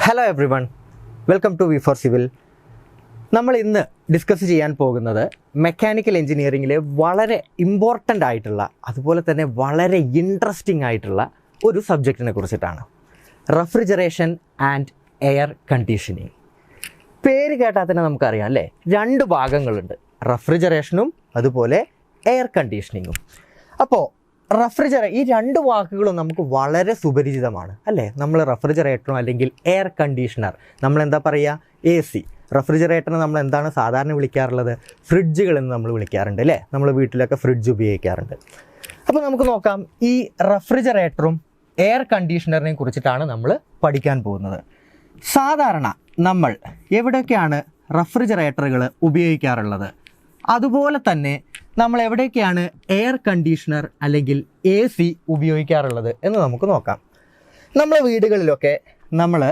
Hello everyone, welcome to WE4CIVIL. നമ്മൾ ഇന്ന് discuss ചെയ്യാൻ പോകുന്നത് മെക്കാനിക്കൽ എഞ്ചിനീയറിംഗിലെ വളരെ ഇമ്പോർട്ടൻ്റ് ആയിട്ടുള്ള അതുപോലെ തന്നെ വളരെ ഇൻട്രസ്റ്റിംഗ് ആയിട്ടുള്ള ഒരു സബ്ജക്റ്റിനെ കുറിച്ചിട്ടാണ്. Refrigeration and air conditioning. പേര് കേട്ടാൽ തന്നെ നമുക്കറിയാം അല്ലേ, രണ്ട് ഭാഗങ്ങളുണ്ട്, റെഫ്രിജറേഷനും അതുപോലെ എയർ കണ്ടീഷനിങ്ങും. അപ്പോൾ ഈ രണ്ട് വാക്കുകളും നമുക്ക് വളരെ സുപരിചിതമാണ് അല്ലേ. നമ്മൾ റെഫ്രിജറേറ്ററും അല്ലെങ്കിൽ എയർ കണ്ടീഷണർ, നമ്മളെന്താ പറയുക, AC. റെഫ്രിജറേറ്ററിന് നമ്മൾ എന്താണ് സാധാരണ വിളിക്കാറുള്ളത്? ഫ്രിഡ്ജുകൾ എന്ന് നമ്മൾ വിളിക്കാറുണ്ട് അല്ലേ. നമ്മൾ വീട്ടിലൊക്കെ ഫ്രിഡ്ജ് ഉപയോഗിക്കാറുണ്ട്. അപ്പോൾ നമുക്ക് നോക്കാം, ഈ റെഫ്രിജറേറ്ററും എയർ കണ്ടീഷണറിനെയും കുറിച്ചിട്ടാണ് നമ്മൾ പഠിക്കാൻ പോകുന്നത്. സാധാരണ നമ്മൾ എവിടെയൊക്കെയാണ് റെഫ്രിജറേറ്ററുകൾ ഉപയോഗിക്കാറുള്ളത്, അതുപോലെ തന്നെ നമ്മൾ എവിടെയൊക്കെയാണ് എയർ കണ്ടീഷണർ അല്ലെങ്കിൽ AC ഉപയോഗിക്കാറുള്ളത് എന്ന് നമുക്ക് നോക്കാം. നമ്മുടെ വീടുകളിലൊക്കെ നമ്മൾ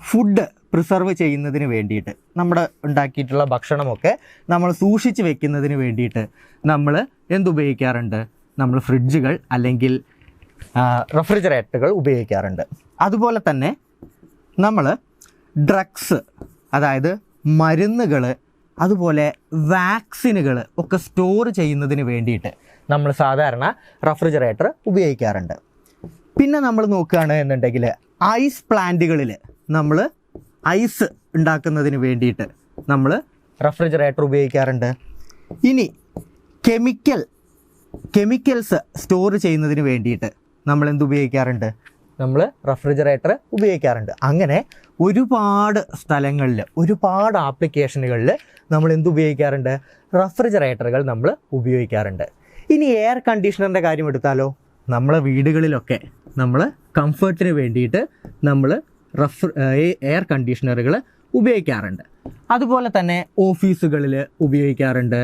ഫുഡ് പ്രിസർവ് ചെയ്യുന്നതിന് വേണ്ടിയിട്ട്, നമ്മുടെ ഉണ്ടാക്കിയിട്ടുള്ള ഭക്ഷണമൊക്കെ നമ്മൾ സൂക്ഷിച്ച് വെക്കുന്നതിന് വേണ്ടിയിട്ട് നമ്മൾ എന്തുപയോഗിക്കാറുണ്ട്? നമ്മൾ ഫ്രിഡ്ജുകൾ അല്ലെങ്കിൽ റെഫ്രിജറേറ്ററുകൾ ഉപയോഗിക്കാറുണ്ട്. അതുപോലെ തന്നെ നമ്മൾ ഡ്രഗ്സ്, അതായത് മരുന്നുകൾ, അതുപോലെ വാക്സിനുകൾ ഒക്കെ സ്റ്റോർ ചെയ്യുന്നതിന് വേണ്ടിയിട്ട് നമ്മൾ സാധാരണ റെഫ്രിജറേറ്റർ ഉപയോഗിക്കാറുണ്ട്. പിന്നെ നമ്മൾ നോക്കുകയാണ് എന്നുണ്ടെങ്കിൽ ഐസ് പ്ലാന്റുകളിൽ നമ്മൾ ഐസ് ഉണ്ടാക്കുന്നതിന് വേണ്ടിയിട്ട് നമ്മൾ റെഫ്രിജറേറ്റർ ഉപയോഗിക്കാറുണ്ട്. ഇനി കെമിക്കൽസ് സ്റ്റോർ ചെയ്യുന്നതിന് വേണ്ടിയിട്ട് നമ്മൾ ഉപയോഗിക്കാറുണ്ട്? നമ്മൾ റെഫ്രിജറേറ്റർ ഉപയോഗിക്കാറുണ്ട്. അങ്ങനെ ഒരുപാട് സ്ഥലങ്ങളിൽ, ഒരുപാട് ആപ്ലിക്കേഷനുകളിൽ നമ്മൾ ഉപയോഗിക്കാറുണ്ട്? റെഫ്രിജറേറ്ററുകൾ നമ്മൾ ഉപയോഗിക്കാറുണ്ട്. ഇനി എയർ കണ്ടീഷണറിൻ്റെ കാര്യം എടുത്താലോ, നമ്മളെ വീടുകളിലൊക്കെ നമ്മൾ കംഫർട്ടിന് വേണ്ടിയിട്ട് നമ്മൾ എയർ കണ്ടീഷണറുകൾ ഉപയോഗിക്കാറുണ്ട്. അതുപോലെ തന്നെ ഓഫീസുകളിൽ ഉപയോഗിക്കാറുണ്ട്,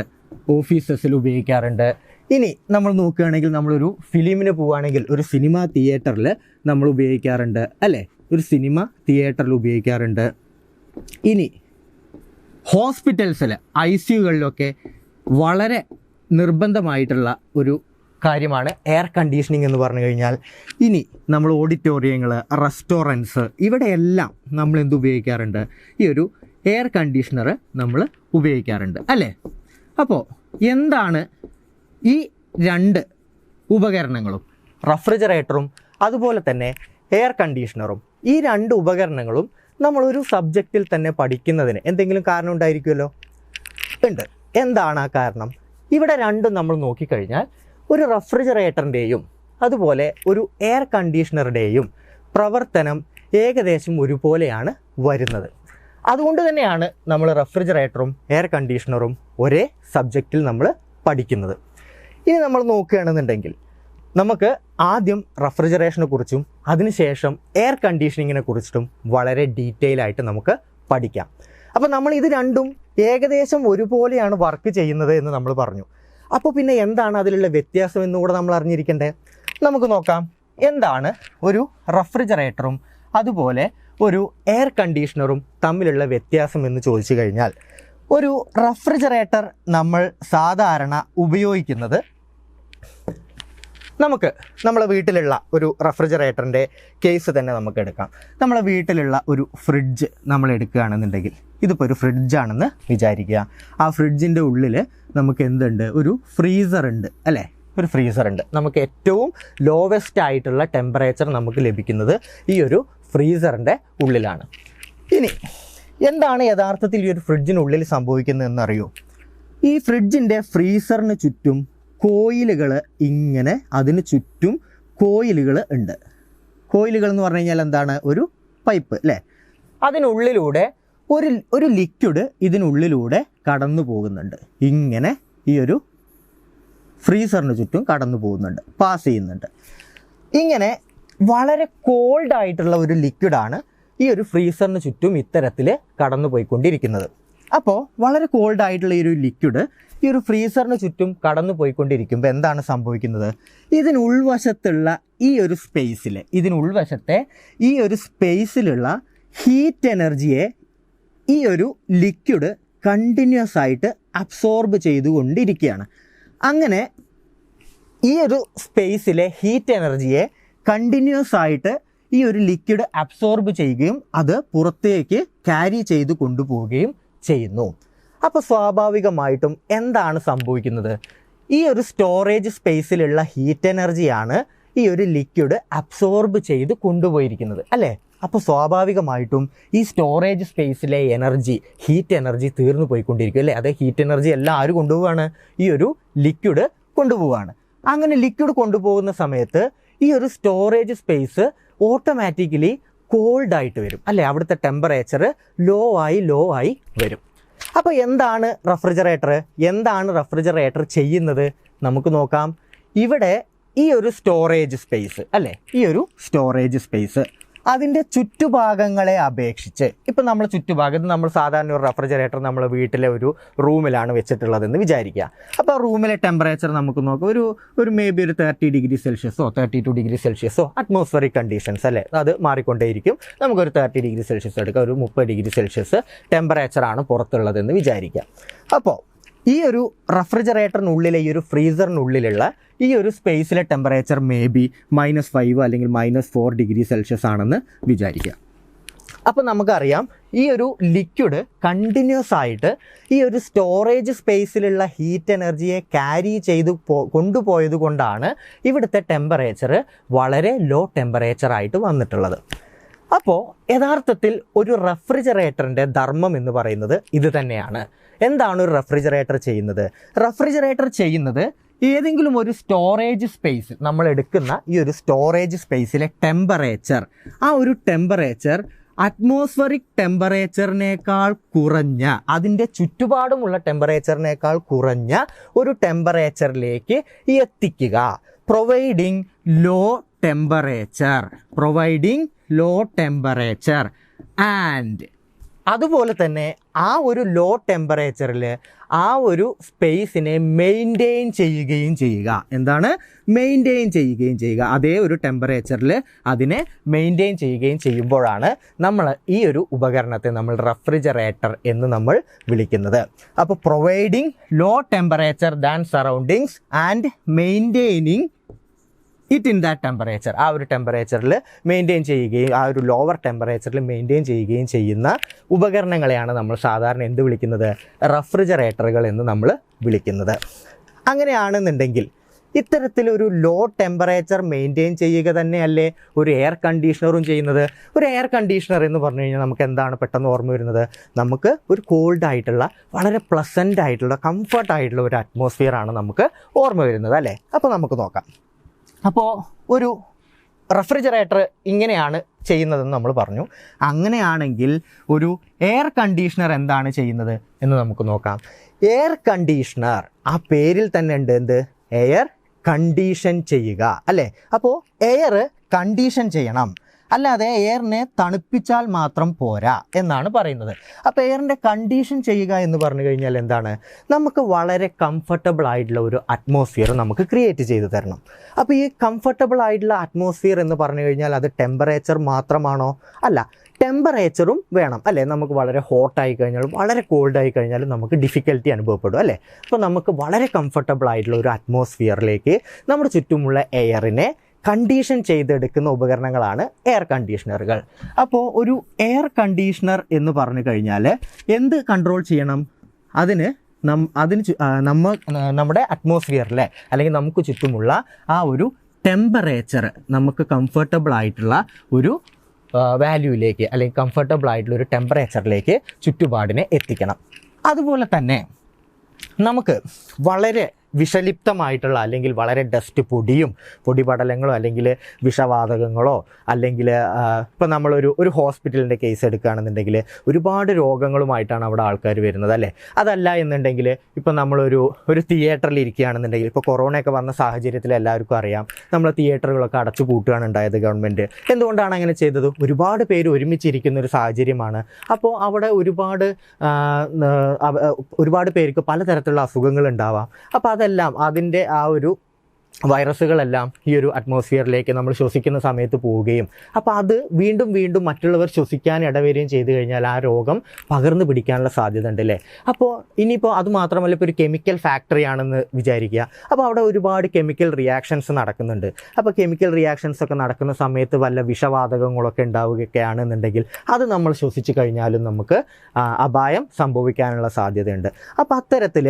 ഓഫീസസിൽ ഉപയോഗിക്കാറുണ്ട്. ഇനി നമ്മൾ നോക്കുകയാണെങ്കിൽ, നമ്മളൊരു ഫിലിമിന് പോവുകയാണെങ്കിൽ ഒരു സിനിമ തിയേറ്ററിൽ നമ്മൾ ഉപയോഗിക്കാറുണ്ട് അല്ലേ, ഒരു സിനിമ തിയേറ്ററിൽ ഉപയോഗിക്കാറുണ്ട്. ഇനി ഹോസ്പിറ്റൽസിൽ ICUകളിലൊക്കെ വളരെ നിർബന്ധമായിട്ടുള്ള ഒരു കാര്യമാണ് എയർ കണ്ടീഷനിങ് എന്ന് പറഞ്ഞു കഴിഞ്ഞാൽ. ഇനി നമ്മൾ ഓഡിറ്റോറിയങ്ങൾ, റെസ്റ്റോറൻറ്റ്സ്, ഇവിടെയെല്ലാം നമ്മൾ ഉപയോഗിക്കാറുണ്ട്? ഈ ഒരു എയർ കണ്ടീഷണർ നമ്മൾ ഉപയോഗിക്കാറുണ്ട് അല്ലേ. അപ്പോൾ എന്താണ് ഈ രണ്ട് ഉപകരണങ്ങളും, റെഫ്രിജറേറ്ററും അതുപോലെ തന്നെ എയർ കണ്ടീഷണറും, ഈ രണ്ട് ഉപകരണങ്ങളും നമ്മളൊരു സബ്ജക്റ്റിൽ തന്നെ പഠിക്കുന്നതിന് എന്തെങ്കിലും കാരണം ഉണ്ടായിരിക്കുമല്ലോ? ഉണ്ട്. എന്താണ് ആ കാരണം? ഇവിടെ രണ്ടും നമ്മൾ നോക്കിക്കഴിഞ്ഞാൽ ഒരു റെഫ്രിജറേറ്ററിൻ്റെയും അതുപോലെ ഒരു എയർ കണ്ടീഷണറുടെയും പ്രവർത്തനം ഏകദേശം ഒരുപോലെയാണ് വരുന്നത്. അതുകൊണ്ട് തന്നെയാണ് നമ്മൾ റെഫ്രിജറേറ്ററും എയർ കണ്ടീഷണറും ഒരേ സബ്ജക്റ്റിൽ നമ്മൾ പഠിക്കുന്നത്. ഇനി നമ്മൾ നോക്കുകയാണെന്നുണ്ടെങ്കിൽ നമുക്ക് ആദ്യം റെഫ്രിജറേഷനെ കുറിച്ചും അതിനുശേഷം എയർ കണ്ടീഷനിങ്ങിനെ കുറിച്ചിട്ടും വളരെ ഡീറ്റെയിൽ ആയിട്ട് നമുക്ക് പഠിക്കാം. അപ്പോൾ നമ്മൾ ഇത് രണ്ടും ഏകദേശം ഒരുപോലെയാണ് വർക്ക് ചെയ്യുന്നത് എന്ന് നമ്മൾ പറഞ്ഞു. അപ്പോൾ പിന്നെ എന്താണ് അതിലുള്ള വ്യത്യാസം എന്നുകൂടെ നമ്മൾ അറിഞ്ഞിരിക്കണ്ടേ? നമുക്ക് നോക്കാം, എന്താണ് ഒരു റെഫ്രിജറേറ്ററും അതുപോലെ ഒരു എയർ കണ്ടീഷണറും തമ്മിലുള്ള വ്യത്യാസം എന്ന് ചോദിച്ചു കഴിഞ്ഞാൽ, ഒരു റെഫ്രിജറേറ്റർ നമ്മൾ സാധാരണ ഉപയോഗിക്കുന്നത്, നമ്മളെ വീട്ടിലുള്ള ഒരു റെഫ്രിജറേറ്ററിൻ്റെ കേസ് തന്നെ നമുക്ക് എടുക്കാം. നമ്മളെ വീട്ടിലുള്ള ഒരു ഫ്രിഡ്ജ് നമ്മൾ എടുക്കുകയാണെന്നുണ്ടെങ്കിൽ, ഇതിപ്പോൾ ഒരു ഫ്രിഡ്ജാണെന്ന് വിചാരിക്കുക. ആ ഫ്രിഡ്ജിൻ്റെ ഉള്ളിൽ നമുക്ക് എന്തുണ്ട്? ഒരു ഫ്രീസർ ഉണ്ട് അല്ലേ. ഒരു ഫ്രീസർ ഉണ്ട്. നമുക്ക് ഏറ്റവും ലോവസ്റ്റ് ആയിട്ടുള്ള ടെമ്പറേച്ചർ നമുക്ക് ലഭിക്കുന്നത് ഈ ഒരു ഫ്രീസറിൻ്റെ ഉള്ളിലാണ്. ഇനി എന്താണ് യഥാർത്ഥത്തിൽ ഈ ഒരു ഫ്രിഡ്ജിനുള്ളിൽ സംഭവിക്കുന്നതെന്നറിയോ? ഈ ഫ്രിഡ്ജിൻ്റെ ഫ്രീസറിന് ചുറ്റും കോയിലുകൾ, ഇങ്ങനെ അതിന് ചുറ്റും കോയിലുകൾ ഉണ്ട്. കോയിലുകൾ എന്ന് പറഞ്ഞു കഴിഞ്ഞാൽ എന്താണ്? ഒരു പൈപ്പ് അല്ലേ. അതിനുള്ളിലൂടെ ഒരു ലിക്വിഡ് ഇതിനുള്ളിലൂടെ കടന്നു പോകുന്നുണ്ട്. ഇങ്ങനെ ഈ ഒരു ഫ്രീസറിന് ചുറ്റും കടന്നു പോകുന്നുണ്ട്, പാസ് ചെയ്യുന്നുണ്ട്. ഇങ്ങനെ വളരെ കോൾഡ് ആയിട്ടുള്ള ഒരു ലിക്വിഡാണ് ഈ ഒരു ഫ്രീസറിന് ചുറ്റും ഇത്തരത്തിൽ കടന്നു പോയിക്കൊണ്ടിരിക്കുന്നത്. അപ്പോൾ വളരെ കോൾഡ് ആയിട്ടുള്ള ഈ ഒരു ലിക്വിഡ് ഈ ഒരു ഫ്രീസറിന് ചുറ്റും കടന്നു പോയിക്കൊണ്ടിരിക്കുമ്പോൾ എന്താണ് സംഭവിക്കുന്നത്? ഇതിനുൾവശത്തുള്ള ഈ ഒരു സ്പേസിൽ, ഇതിനുൾവശത്തെ ഈ ഒരു സ്പേസിലുള്ള ഹീറ്റ് എനർജിയെ ഈ ഒരു ലിക്വിഡ് കണ്ടിന്യൂസ് ആയിട്ട് അബ്സോർബ് ചെയ്തുകൊണ്ടിരിക്കുകയാണ്. അങ്ങനെ ഈ ഒരു സ്പേസിലെ ഹീറ്റ് എനർജിയെ കണ്ടിന്യൂസ് ആയിട്ട് ഈ ഒരു ലിക്വിഡ് അബ്സോർബ് ചെയ്യുകയും അത് പുറത്തേക്ക് ക്യാരി ചെയ്ത് കൊണ്ടുപോവുകയും ചെയ്യുന്നു. അപ്പോൾ സ്വാഭാവികമായിട്ടും എന്താണ് സംഭവിക്കുന്നത്? ഈ ഒരു സ്റ്റോറേജ് സ്പേസിലുള്ള ഹീറ്റ് എനർജിയാണ് ഈ ഒരു ലിക്വിഡ് അബ്സോർബ് ചെയ്ത് കൊണ്ടുപോയിരിക്കുന്നത് അല്ലേ? അപ്പോൾ സ്വാഭാവികമായിട്ടും ഈ സ്റ്റോറേജ് സ്പേസിലെ എനർജി, ഹീറ്റ് എനർജി തീർന്നു പോയിക്കൊണ്ടിരിക്കും അല്ലേ? അതേ ഹീറ്റ് എനർജി എല്ലാം ആര് കൊണ്ടുപോവാണ്? ഈ ഒരു ലിക്വിഡ് കൊണ്ടുപോവാണ്. അങ്ങനെ ലിക്വിഡ് കൊണ്ടുപോകുന്ന സമയത്ത് ഈ ഒരു സ്റ്റോറേജ് സ്പേസ് ഓട്ടോമാറ്റിക്കലി കോൾഡ് ആയിട്ട് വരും അല്ലേ? അവിടുത്തെ ടെമ്പറേച്ചർ ലോ ആയി വരും. അപ്പോൾ എന്താണ് റെഫ്രിജറേറ്റർ ചെയ്യുന്നത്? നമുക്ക് നോക്കാം. ഇവിടെ ഈ ഒരു സ്റ്റോറേജ് സ്പേസ് അല്ലേ, ഈ ഒരു സ്റ്റോറേജ് സ്പേസ് അതിൻ്റെ ചുറ്റുഭാഗങ്ങളെ അപേക്ഷിച്ച്, ഇപ്പം നമ്മൾ ചുറ്റുഭാഗത്ത് നമ്മൾ സാധാരണ ഒരു റെഫ്രിജറേറ്റർ നമ്മൾ വീട്ടിലെ ഒരു റൂമിലാണ് വെച്ചിട്ടുള്ളതെന്ന് വിചാരിക്കുക. അപ്പോൾ ആ റൂമിലെ ടെമ്പറേച്ചർ നമുക്ക് നോക്കാം, ഒരു മേ ബി ഒരു 30 ഡിഗ്രി സെൽഷ്യസോ 32 ഡിഗ്രി സെൽഷ്യസോ അറ്റ്മോസ്ഫറിക് കണ്ടീഷൻസ് അല്ലേ, അത് മാറിക്കൊണ്ടേയിരിക്കും. നമുക്കൊരു 30 ഡിഗ്രി സെൽഷ്യസ് എടുക്കാം, ഒരു 30 ഡിഗ്രി സെൽഷ്യസ് ടെമ്പറേച്ചറാണ് പുറത്തുള്ളതെന്ന് വിചാരിക്കുക. അപ്പോൾ ഈ ഒരു റെഫ്രിജറേറ്ററിനുള്ളിലെ ഈ ഒരു ഫ്രീസറിനുള്ളിലുള്ള ഈ ഒരു സ്പേസിലെ ടെമ്പറേച്ചർ മേ ബി -5 അല്ലെങ്കിൽ -4 ഡിഗ്രി സെൽഷ്യസ് ആണെന്ന് വിചാരിക്കുക. അപ്പോൾ നമുക്കറിയാം ഈ ഒരു ലിക്വിഡ് കണ്ടിന്യൂസ് ആയിട്ട് ഈ ഒരു സ്റ്റോറേജ് സ്പേസിലുള്ള ഹീറ്റ് എനർജിയെ ക്യാരി ചെയ്ത് കൊണ്ടുപോയത് കൊണ്ടാണ് ഇവിടുത്തെ ടെമ്പറേച്ചർ വളരെ ലോ ടെമ്പറേച്ചറായിട്ട് വന്നിട്ടുള്ളത്. അപ്പോൾ യഥാർത്ഥത്തിൽ ഒരു റെഫ്രിജറേറ്ററിൻ്റെ ധർമ്മം എന്ന് പറയുന്നത് ഇത് തന്നെയാണ്. എന്താണ് ഒരു റെഫ്രിജറേറ്റർ ചെയ്യുന്നത്? ഏതെങ്കിലും ഒരു സ്റ്റോറേജ് സ്പേസ്, നമ്മൾ എടുക്കുന്ന ഈ ഒരു സ്റ്റോറേജ് സ്പേസിലെ ടെമ്പറേച്ചർ, ആ ഒരു ടെമ്പറേച്ചർ അറ്റ്മോസ്ഫറിക് ടെമ്പറേച്ചറിനേക്കാൾ കുറഞ്ഞ, അതിൻ്റെ ചുറ്റുപാടുമുള്ള ടെമ്പറേച്ചറിനേക്കാൾ കുറഞ്ഞ ഒരു ടെമ്പറേച്ചറിലേക്ക് എത്തിക്കുക. പ്രൊവൈഡിങ് ലോ ടെമ്പറേച്ചർ ആൻഡ് അതുപോലെ തന്നെ ആ ഒരു ലോ ടെമ്പറേച്ചറിൽ ആ ഒരു സ്പേസിനെ മെയിൻറ്റെയിൻ ചെയ്യുകയും ചെയ്യുക. എന്താണ്? മെയിൻറ്റെയിൻ ചെയ്യുകയും ചെയ്യുക. അതേ ഒരു ടെമ്പറേച്ചറിൽ അതിനെ മെയിൻറ്റെയിൻ ചെയ്യുകയും ചെയ്യുമ്പോഴാണ് നമ്മൾ ഈ ഒരു ഉപകരണത്തെ നമ്മൾ റെഫ്രിജറേറ്റർ എന്ന് നമ്മൾ വിളിക്കുന്നത്. അപ്പോൾ providing low temperature than surroundings and maintaining it in that temperature, ആ ഒരു ടെമ്പറേച്ചറിൽ മെയിൻറ്റെയിൻ ചെയ്യുകയും ആ ഒരു ലോവർ ടെമ്പറേച്ചറിൽ മെയിൻറ്റെയിൻ ചെയ്യുകയും ചെയ്യുന്ന ഉപകരണങ്ങളെയാണ് നമ്മൾ സാധാരണ എന്ത് വിളിക്കുന്നത്? റെഫ്രിജറേറ്ററുകൾ എന്ന് നമ്മൾ വിളിക്കുന്നത്. അങ്ങനെയാണെന്നുണ്ടെങ്കിൽ ഇത്തരത്തിലൊരു ലോ ടെമ്പറേച്ചർ മെയിൻറ്റെയിൻ ചെയ്യുക തന്നെയല്ലേ ഒരു എയർ കണ്ടീഷണറും ചെയ്യുന്നത്? ഒരു എയർ കണ്ടീഷണർ എന്ന് പറഞ്ഞു കഴിഞ്ഞാൽ നമുക്ക് എന്താണ് പെട്ടെന്ന് ഓർമ്മ വരുന്നത്? നമുക്ക് ഒരു കോൾഡ് ആയിട്ടുള്ള, വളരെ പ്ലസൻ്റ് ആയിട്ടുള്ള, കംഫർട്ടായിട്ടുള്ള ഒരു അറ്റ്മോസ്ഫിയറാണ് നമുക്ക് ഓർമ്മ വരുന്നത് അല്ലേ? അപ്പോൾ നമുക്ക് നോക്കാം. അപ്പോൾ ഒരു റെഫ്രിജറേറ്റർ ഇങ്ങനെയാണ് ചെയ്യുന്നതെന്ന് നമ്മൾ പറഞ്ഞു. അങ്ങനെയാണെങ്കിൽ ഒരു എയർ കണ്ടീഷണർ എന്താണ് ചെയ്യുന്നത് എന്ന് നമുക്ക് നോക്കാം. എയർ കണ്ടീഷണർ, ആ പേരിൽ തന്നെ ഉണ്ട് എന്ത്? എയർ കണ്ടീഷൻ ചെയ്യുക അല്ലേ? അപ്പോൾ എയർ കണ്ടീഷൻ ചെയ്യണം, അല്ലാതെ എയറിനെ തണുപ്പിച്ചാൽ മാത്രം പോരാ എന്നാണ് പറയുന്നത്. അപ്പോൾ എയറിൻ്റെ കണ്ടീഷൻ ചെയ്യുക എന്ന് പറഞ്ഞു കഴിഞ്ഞാൽ എന്താണ്? നമുക്ക് വളരെ കംഫർട്ടബിൾ ആയിട്ടുള്ള ഒരു അറ്റ്മോസ്ഫിയർ നമുക്ക് ക്രിയേറ്റ് ചെയ്ത് തരണം. അപ്പോൾ ഈ കംഫർട്ടബിൾ ആയിട്ടുള്ള അറ്റ്മോസ്ഫിയർ എന്ന് പറഞ്ഞു കഴിഞ്ഞാൽ അത് ടെമ്പറേച്ചർ മാത്രമാണോ? അല്ല, ടെമ്പറേച്ചറും വേണം അല്ലേ? നമുക്ക് വളരെ ഹോട്ടായി കഴിഞ്ഞാലും വളരെ കോൾഡായി കഴിഞ്ഞാലും നമുക്ക് ഡിഫിക്കൽറ്റി അനുഭവപ്പെടും അല്ലേ? അപ്പോൾ നമുക്ക് വളരെ കംഫർട്ടബിൾ ആയിട്ടുള്ള ഒരു അറ്റ്മോസ്ഫിയറിലേക്ക് നമ്മുടെ ചുറ്റുമുള്ള എയറിനെ കണ്ടീഷൻ ചെയ്തെടുക്കുന്ന ഉപകരണങ്ങളാണ് എയർ കണ്ടീഷണറുകൾ. അപ്പോൾ ഒരു എയർ കണ്ടീഷണർ എന്ന് പറഞ്ഞു കഴിഞ്ഞാൽ എന്ത് കൺട്രോൾ ചെയ്യണം? അതിന് നമ്മുടെ അറ്റ്മോസ്ഫിയറിലെ അല്ലെങ്കിൽ നമുക്ക് ചുറ്റുമുള്ള ആ ഒരു ടെമ്പറേച്ചർ നമുക്ക് കംഫർട്ടബിൾ ആയിട്ടുള്ള ഒരു വാല്യൂയിലേക്ക് അല്ലെങ്കിൽ കംഫർട്ടബിൾ ആയിട്ടുള്ള ഒരു ടെമ്പറേച്ചറിലേക്ക് ചുറ്റുപാടിനെ എത്തിക്കണം. അതുപോലെ തന്നെ നമുക്ക് വളരെ വിഷലിപ്തമായിട്ടുള്ള അല്ലെങ്കിൽ വളരെ ഡസ്റ്റ് പൊടിപടലങ്ങളോ അല്ലെങ്കിൽ വിഷവാതകങ്ങളോ അല്ലെങ്കിൽ ഇപ്പം നമ്മളൊരു ഹോസ്പിറ്റലിൻ്റെ കേസ് എടുക്കുകയാണെന്നുണ്ടെങ്കിൽ ഒരുപാട് രോഗങ്ങളുമായിട്ടാണ് അവിടെ ആൾക്കാർ വരുന്നത് അല്ലേ? അതല്ല എന്നുണ്ടെങ്കിൽ ഇപ്പം നമ്മളൊരു തിയേറ്ററിൽ ഇരിക്കുകയാണെന്നുണ്ടെങ്കിൽ, ഇപ്പോൾ കൊറോണയൊക്കെ വന്ന സാഹചര്യത്തിൽ എല്ലാവർക്കും അറിയാം നമ്മൾ തിയേറ്ററുകളൊക്കെ അടച്ചു പൂട്ടുകയാണ് ഉണ്ടായത് ഗവൺമെൻറ്. എന്തുകൊണ്ടാണ് അങ്ങനെ ചെയ്തത്? ഒരുപാട് പേര് ഒരുമിച്ചിരിക്കുന്ന ഒരു സാഹചര്യമാണ്. അപ്പോൾ അവിടെ ഒരുപാട് പേർക്ക് പലതരത്തിലുള്ള അസുഖങ്ങൾ ഉണ്ടാവാം. അപ്പോൾ അതെല്ലാം അതിൻ്റെ ആ ഒരു വൈറസുകളെല്ലാം ഈ ഒരു അറ്റ്മോസ്ഫിയറിലേക്ക് നമ്മൾ ശ്വസിക്കുന്ന സമയത്ത് പോവുകയും അപ്പോൾ അത് വീണ്ടും വീണ്ടും മറ്റുള്ളവർ ശ്വസിക്കാൻ ഇടവരികയും ചെയ്തു കഴിഞ്ഞാൽ ആ രോഗം പകർന്നു പിടിക്കാനുള്ള സാധ്യത ഉണ്ട് അല്ലേ. അപ്പോൾ ഇനിയിപ്പോൾ അത് മാത്രമല്ല, ഇപ്പോൾ ഒരു കെമിക്കൽ ഫാക്ടറി ആണെന്ന് വിചാരിക്കുക. അപ്പോൾ അവിടെ ഒരുപാട് കെമിക്കൽ റിയാക്ഷൻസ് നടക്കുന്നുണ്ട്. അപ്പോൾ കെമിക്കൽ റിയാക്ഷൻസ് ഒക്കെ നടക്കുന്ന സമയത്ത് വല്ല വിഷവാതകങ്ങളൊക്കെ ഉണ്ടാവുകയൊക്കെയാണെന്നുണ്ടെങ്കിൽ അത് നമ്മൾ ശ്വസിച്ച് കഴിഞ്ഞാലും നമുക്ക് അപായം സംഭവിക്കാനുള്ള സാധ്യതയുണ്ട്. അപ്പോൾ അത്തരത്തിൽ